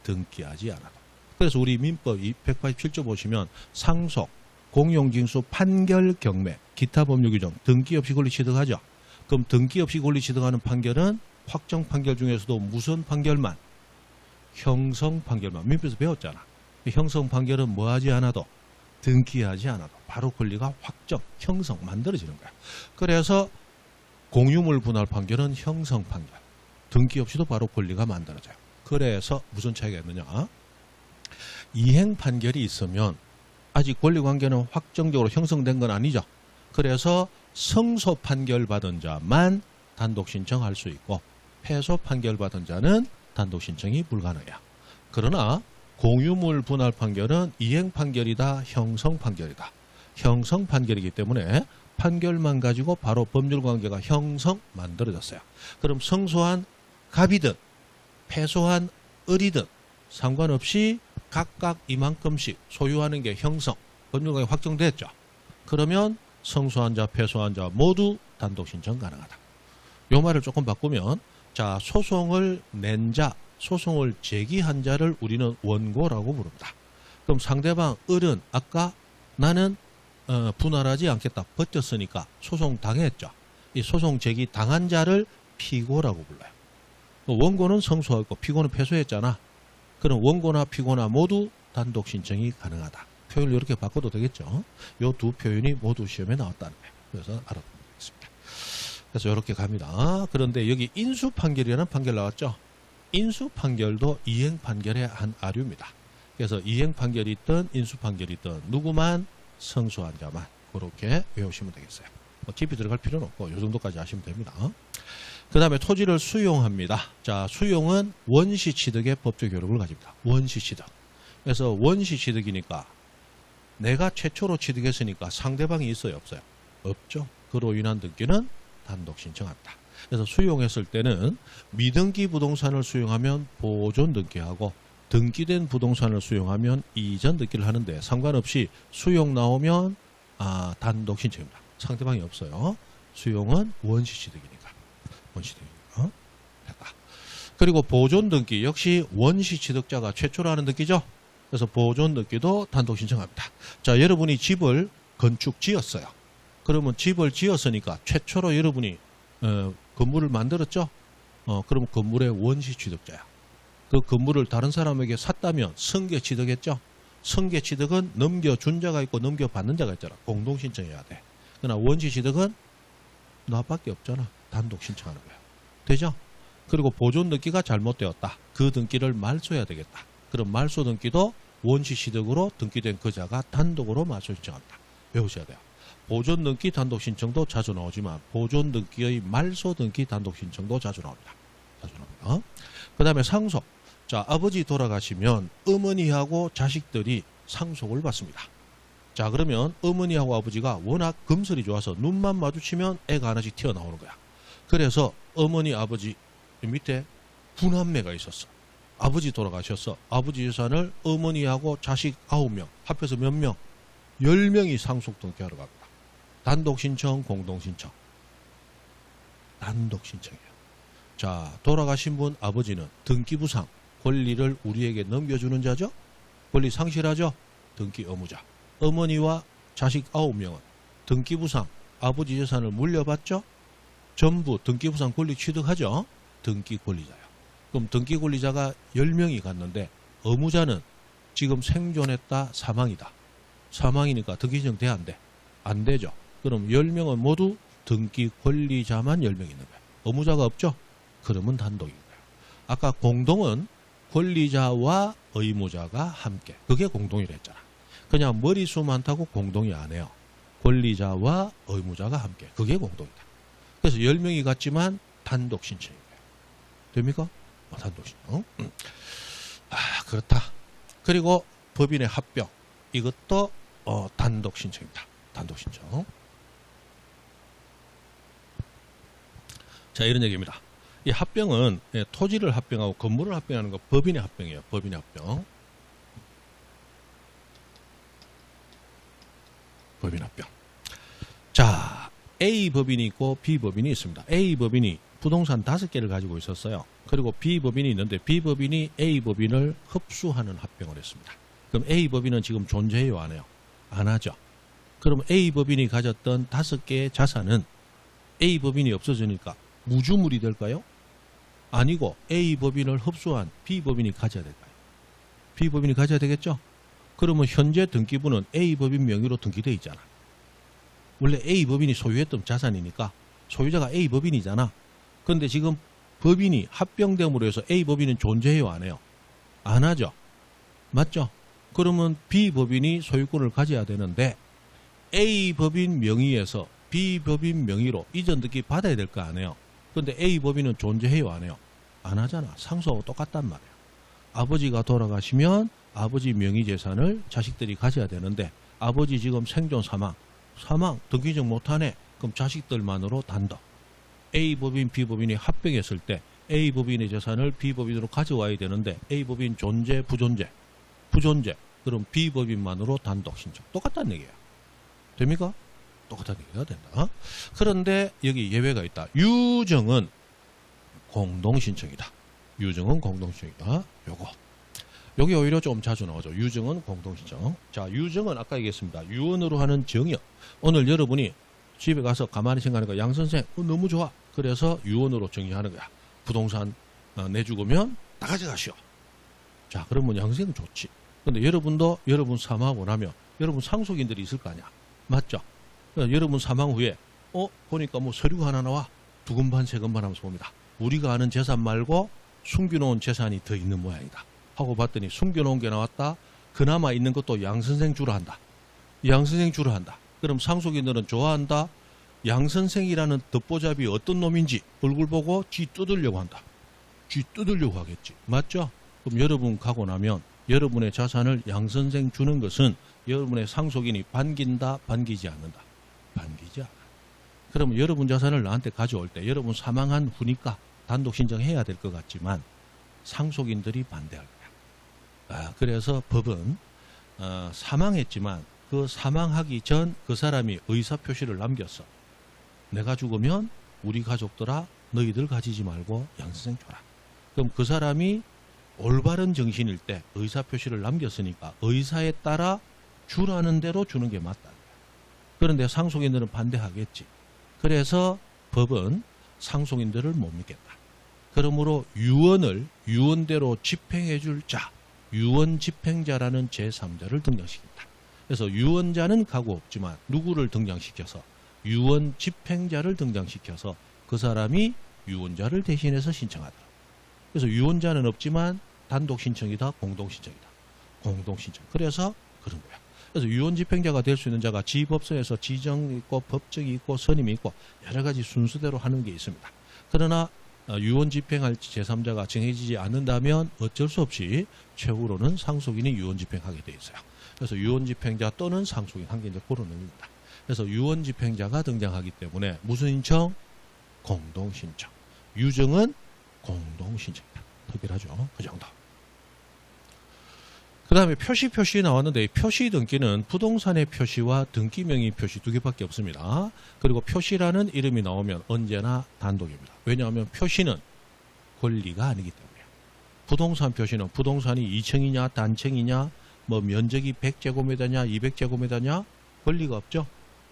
등기하지 않아도. 그래서 우리 민법 187조 보시면 상속, 공용징수, 판결, 경매, 기타 법률 규정 등기 없이 권리 취득하죠. 그럼 등기 없이 권리 취득하는 판결은 확정 판결 중에서도 무슨 판결만? 형성 판결만. 민법에서 배웠잖아. 형성 판결은 뭐 하지 않아도 등기하지 않아도 바로 권리가 확정, 형성 만들어지는 거야. 그래서 공유물 분할 판결은 형성 판결. 등기 없이도 바로 권리가 만들어져요. 그래서 무슨 차이가 있느냐? 이행 판결이 있으면 아직 권리관계는 확정적으로 형성된 건 아니죠. 그래서 승소 판결 받은 자만 단독 신청할 수 있고 패소 판결 받은 자는 단독 신청이 불가능해요. 그러나 공유물 분할 판결은 이행 판결이다, 형성 판결이다. 형성 판결이기 때문에 판결만 가지고 바로 법률관계가 형성 만들어졌어요. 그럼 승소한 갑이든 패소한 을이든 상관없이 각각 이만큼씩 소유하는 게 형성, 법률관계 확정됐죠. 그러면 승소한 자, 패소한 자 모두 단독 신청 가능하다. 요 말을 조금 바꾸면 자, 소송을 낸 자, 소송을 제기한 자를 우리는 원고라고 부릅니다. 그럼 상대방 을은 아까 나는 분할하지 않겠다 버텼으니까 소송 당했죠. 이 소송 제기 당한 자를 피고라고 불러요. 원고는 승소하고 피고는 패소했잖아. 그럼 원고나 피고나 모두 단독 신청이 가능하다. 표현을 이렇게 바꿔도 되겠죠. 이 두 표현이 모두 시험에 나왔다는 거예요. 그래서 알아두면 되겠습니다. 그래서 이렇게 갑니다. 그런데 여기 인수 판결이라는 판결 나왔죠. 인수 판결도 이행 판결의 한 아류입니다. 그래서 이행 판결이 있든 인수 판결이 있든 누구만 승소한 자만 그렇게 외우시면 되겠어요. 뭐 깊이 들어갈 필요는 없고 이 정도까지 아시면 됩니다. 그 다음에 토지를 수용합니다. 자, 수용은 원시 취득의 법적 효력을 가집니다. 원시 취득. 그래서 원시 취득이니까 내가 최초로 취득했으니까 상대방이 있어요, 없어요? 없죠. 그로 인한 등기는 단독 신청합니다. 그래서 수용했을 때는 미등기 부동산을 수용하면 보존 등기하고 등기된 부동산을 수용하면 이전 등기를 하는데 상관없이 수용 나오면 단독 신청입니다. 상대방이 없어요. 수용은 원시 취득이니까. 원시등기니까 됐다. 그리고 보존 등기 역시 원시 취득자가 최초로 하는 등기죠. 그래서 보존 등기도 단독 신청합니다. 자, 여러분이 집을 건축 지었어요. 그러면 집을 지었으니까 최초로 여러분이 건물을 만들었죠. 그럼 건물의 원시 취득자야. 그 건물을 다른 사람에게 샀다면 승계 취득했죠. 승계 취득은 넘겨준 자가 있고 넘겨받는 자가 있잖아. 공동 신청해야 돼. 그러나 원시 취득은 나밖에 없잖아. 단독 신청하는 거야. 되죠? 그리고 보존 등기가 잘못되었다. 그 등기를 말소해야 되겠다. 그럼 말소 등기도 원시 취득으로 등기된 그 자가 단독으로 말소 신청합니다. 외우셔야 돼요. 보존 등기 단독 신청도 자주 나오지만 보존 등기의 말소 등기 단독 신청도 자주 나옵니다. 자주 나옵니다. 그 다음에 상속. 자, 아버지 돌아가시면 어머니하고 자식들이 상속을 받습니다. 자, 그러면 어머니하고 아버지가 워낙 금슬이 좋아서 눈만 마주치면 애가 하나씩 튀어나오는 거야. 그래서 어머니 아버지 밑에 구남매가 있었어. 아버지 돌아가셨어. 아버지 재산을 어머니하고 자식 9명 합해서 몇 명? 10명이 상속 등기하러 갑니다. 단독 신청, 공동 신청. 단독 신청이에요. 자, 돌아가신 분 아버지는 등기부상 권리를 우리에게 넘겨주는 자죠. 권리 상실하죠. 등기 의무자. 어머니와 자식 9명은 등기부상 아버지 재산을 물려받죠. 전부 등기부상 권리 취득하죠. 등기 권리자요. 그럼 등기 권리자가 10명이 갔는데 의무자는 지금 생존했다 사망이다. 사망이니까 등기 신청 돼 안 돼? 안 되죠. 그럼 10명은 모두 등기 권리자만 10명 있는 거예요. 의무자가 없죠? 그러면 단독인 거예요. 아까 공동은 권리자와 의무자가 함께. 그게 공동이라 했잖아. 그냥 머리수 많다고 공동이 안 해요. 권리자와 의무자가 함께. 그게 공동이다. 그래서 10명이 갔지만 단독 신청인 거예요. 됩니까? 단독 신청. 그렇다. 그리고 법인의 합병. 이것도 단독 신청입니다. 단독 신청. 자, 이런 얘기입니다. 이 합병은 토지를 합병하고 건물을 합병하는 거 법인의 합병이에요. 법인의 합병. 법인 합병. 자, A 법인이 있고 B 법인이 있습니다. A 법인이 부동산 5개를 가지고 있었어요. 그리고 B 법인이 있는데 B 법인이 A 법인을 흡수하는 합병을 했습니다. 그럼 A 법인은 지금 존재해요, 안 해요? 안 하죠. 그럼 A 법인이 가졌던 5개의 자산은 A 법인이 없어지니까 무주물이 될까요? 아니고 A 법인을 흡수한 B 법인이 가져야 될까요? B 법인이 가져야 되겠죠? 그러면 현재 등기부는 A 법인 명의로 등기되어 있잖아. 원래 A 법인이 소유했던 자산이니까 소유자가 A 법인이잖아. 그런데 지금 법인이 합병됨으로 해서 A 법인은 존재해요, 안 해요? 안 하죠. 맞죠? 그러면 B 법인이 소유권을 가져야 되는데 A 법인 명의에서 B 법인 명의로 이전 등기 받아야 될 거 아니에요? 그런데 A 법인은 존재해요, 안 해요? 안 하잖아. 상속하고 똑같단 말이에요. 아버지가 돌아가시면 아버지 명의 재산을 자식들이 가져야 되는데 아버지 지금 생존 사망 등기증 못하네. 그럼 자식들만으로 단독. A 법인, B 법인이 합병했을 때 A 법인의 재산을 B 법인으로 가져와야 되는데 A 법인 존재, 부존재. 그럼 B 법인만으로 단독 신청. 똑같다는 얘기예요. 됩니까? 똑같은 얘기가 된다. 그런데 여기 예외가 있다. 유증은 공동신청이다. 유증은 공동신청이다. 요게 오히려 좀 자주 나오죠. 유증은 공동신청. 자, 유증은 아까 얘기했습니다. 유언으로 하는 정의요. 오늘 여러분이 집에 가서 가만히 생각하니까 양 선생 너무 좋아. 그래서 유언으로 정의하는 거야. 부동산 내 죽으면 다 가져가시오. 자, 그러면 양 선생은 좋지. 근데 여러분도 여러분 사망하고 나면 여러분 상속인들이 있을 거 아니야. 맞죠? 여러분 사망 후에 보니까 뭐 서류가 하나 나와. 두금반 세금반 하면서 봅니다. 우리가 아는 재산 말고 숨겨놓은 재산이 더 있는 모양이다 하고 봤더니 숨겨놓은 게 나왔다. 그나마 있는 것도 양선생 주로 한다. 양선생 주로 한다. 그럼 상속인들은 좋아한다. 양선생이라는 덧보잡이 어떤 놈인지 얼굴 보고 쥐 뜯으려고 한다. 쥐 뜯으려고 하겠지. 맞죠? 그럼 여러분 가고 나면 여러분의 자산을 양선생 주는 것은 여러분의 상속인이 반긴다, 반기지 않는다. 반기지 않아. 그러면 여러분 자산을 나한테 가져올 때 여러분 사망한 후니까 단독 신청해야 될 것 같지만 상속인들이 반대할 거야. 그래서 법은 사망했지만 그 사망하기 전 그 사람이 의사표시를 남겼어. 내가 죽으면 우리 가족들아 너희들 가지지 말고 양선생 줘라. 그럼 그 사람이 올바른 정신일 때 의사표시를 남겼으니까 의사에 따라 주라는 대로 주는 게 맞다. 그런데 상속인들은 반대하겠지. 그래서 법은 상속인들을 못 믿겠다. 그러므로 유언을 유언대로 집행해 줄 자, 유언 집행자라는 제3자를 등장시킨다. 그래서 유언자는 가고 없지만 누구를 등장시켜서 유언 집행자를 등장시켜서 그 사람이 유언자를 대신해서 신청하다. 그래서 유언자는 없지만 단독 신청이다, 공동 신청이다. 공동 신청. 그래서 그런 거야. 그래서 유언집행자가 될 수 있는 자가 지법서에서 지정이 있고 법정이 있고 선임이 있고 여러 가지 순서대로 하는 게 있습니다. 그러나 유언집행할 제3자가 정해지지 않는다면 어쩔 수 없이 최후로는 상속인이 유언집행하게 돼 있어요. 그래서 유언집행자 또는 상속인 한 개 이제 고르는겁니다. 그래서 유언집행자가 등장하기 때문에 무슨 신청? 공동신청. 유증은 공동신청이다. 특별하죠. 그 정도. 그 다음에 표시 나왔는데 이 표시 등기는 부동산의 표시와 등기 명의 표시 두 개밖에 없습니다. 그리고 표시라는 이름이 나오면 언제나 단독입니다. 왜냐하면 표시는 권리가 아니기 때문에. 부동산 표시는 부동산이 2층이냐 단층이냐 뭐 면적이 100제곱미터냐 200제곱미터냐 권리가 없죠.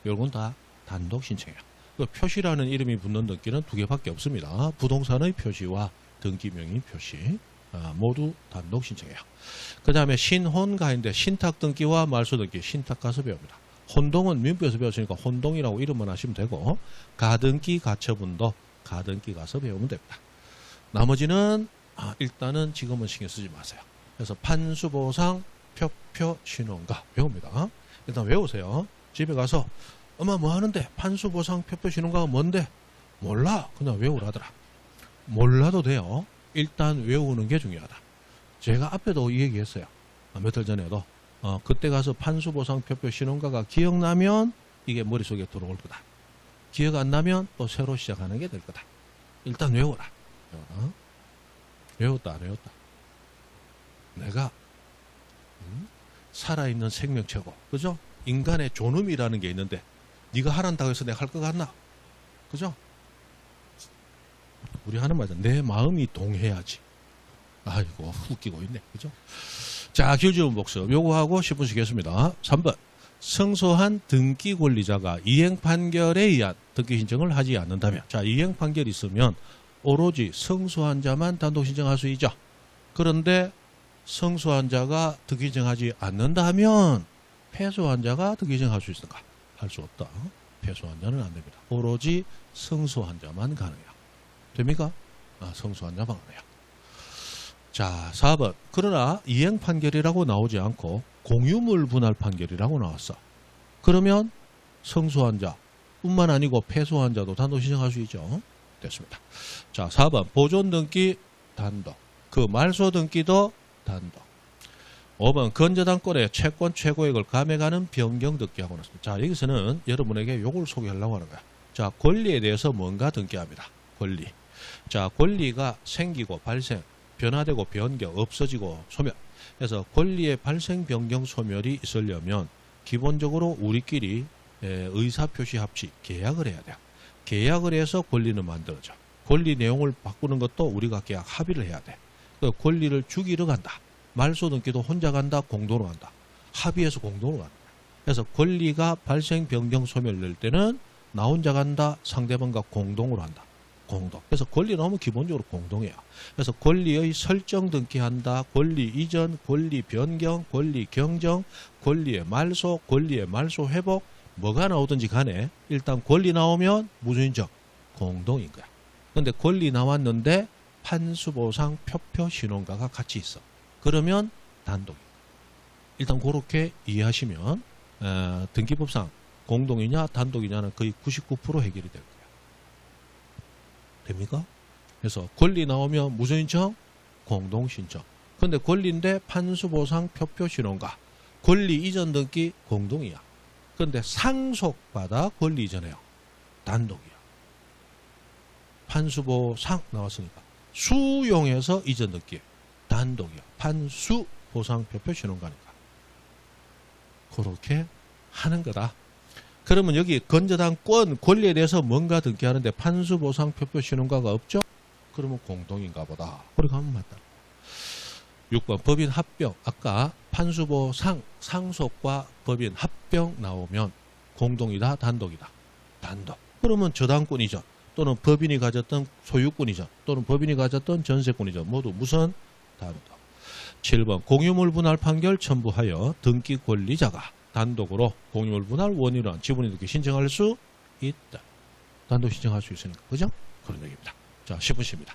이건 다 단독 신청이에요. 그 표시라는 이름이 붙는 등기는 두 개밖에 없습니다. 부동산의 표시와 등기 명의 표시 모두 단독 신청이에요. 그 다음에 신혼가인데 신탁 등기와 말소 등기 신탁 가서 배웁니다. 혼동은 민법에서 배웠으니까 혼동이라고 이름만 하시면 되고 가등기 가처분도 가등기 가서 배우면 됩니다. 나머지는 일단은 지금은 신경 쓰지 마세요. 그래서 판수보상 표표 신혼가 배웁니다. 일단 외우세요. 집에 가서 엄마 뭐 하는데 판수보상 표표 신혼가가 뭔데? 몰라. 그냥 외우라더라. 몰라도 돼요. 일단 외우는 게 중요하다. 제가 앞에도 이 얘기했어요. 몇 달 전에도 그때 가서 판수보상 표표 신혼가가 기억나면 이게 머릿속에 들어올 거다. 기억 안 나면 또 새로 시작하는 게 될 거다. 일단 외워라. 외웠다 안 외웠다. 내가 살아있는 생명체고 그죠? 인간의 존엄이라는 게 있는데 네가 하란다고 해서 내가 할 것 같나? 그죠? 우리 하는 말이죠. 내 마음이 동해야지. 아이고 웃기고 있네. 그죠? 자, 기울지문 복습 요거 하고 10분 쉬겠습니다. 3번 성소한 등기 권리자가 이행 판결에 의한 등기 신청을 하지 않는다면 자, 이행 판결이 있으면 오로지 성소한 자만 단독 신청할 수 있죠. 그런데 성소한 자가 등기 신청하지 않는다면 패소한 자가 등기 신청할 수 있을까? 할 수 없다. 패소한 자는 안 됩니다. 오로지 성소한 자만 가능해요. 됩니까? 성소한 자만 가능해요. 자, 4번. 그러나 이행 판결이라고 나오지 않고 공유물 분할 판결이라고 나왔어. 그러면 성소한 자 뿐만 아니고 패소한 자도 단독 신청할 수 있죠. 됐습니다. 자, 4번. 보존 등기 단독. 그 말소 등기도 단독. 5번. 건저당권의 채권 최고액을 감액하는 변경 등기하고 나왔습니다. 자, 여기서는 여러분에게 요걸 소개하려고 하는 거야. 자, 권리에 대해서 뭔가 등기합니다. 권리. 자, 권리가 생기고 발생, 변화되고 변경, 없어지고 소멸. 그래서 권리의 발생, 변경, 소멸이 있으려면 기본적으로 우리끼리 의사표시 합치, 계약을 해야 돼요. 계약을 해서 권리는 만들어져. 권리 내용을 바꾸는 것도 우리가 계약 합의를 해야 돼. 그 권리를 주기로 간다. 말소 등기도 혼자 간다, 공동으로 간다. 합의해서 공동으로 간다. 그래서 권리가 발생, 변경, 소멸될 때는 나 혼자 간다, 상대방과 공동으로 한다. 공동. 그래서 권리 나오면 기본적으로 공동이에요. 그래서 권리의 설정 등기한다, 권리 이전, 권리 변경, 권리 경정, 권리의 말소, 권리의 말소 회복, 뭐가 나오든지 간에 일단 권리 나오면 무슨 인정? 공동인 거야. 근데 권리 나왔는데 판수보상 표표 신혼가가 같이 있어. 그러면 단독이에요. 일단 그렇게 이해하시면 등기법상 공동이냐 단독이냐는 거의 99% 해결이 될 거예요. 됩니까? 그래서 권리 나오면 무슨 신청? 공동 신청. 근데 권리인데 판수보상 표표 신혼가. 권리 이전 등기 공동이야. 근데 상속받아 권리 이전해요. 단독이야. 판수보상 나왔으니까. 수용해서 이전 등기. 단독이야. 판수보상 표표 신혼가니까. 그렇게 하는 거다. 그러면 여기 건저당권 권리에 대해서 뭔가 등기하는데 판수보상 표표 신혼가가 없죠? 그러면 공동인가 보다. 그렇게 하면 맞다. 6번 법인 합병. 아까 판수보상 상속과 법인 합병 나오면 공동이다 단독이다. 단독. 그러면 저당권 이전 또는 법인이 가졌던 소유권 이전 또는 법인이 가졌던 전세권 이전 모두 무슨? 단독. 7번 공유물 분할 판결 첨부하여 등기 권리자가 단독으로 공유물 분할 원인으로 지분이 등기 신청할 수 있다. 단독 신청할 수 있으니까. 그죠? 그런 얘기입니다. 자, 10분 쉽니다.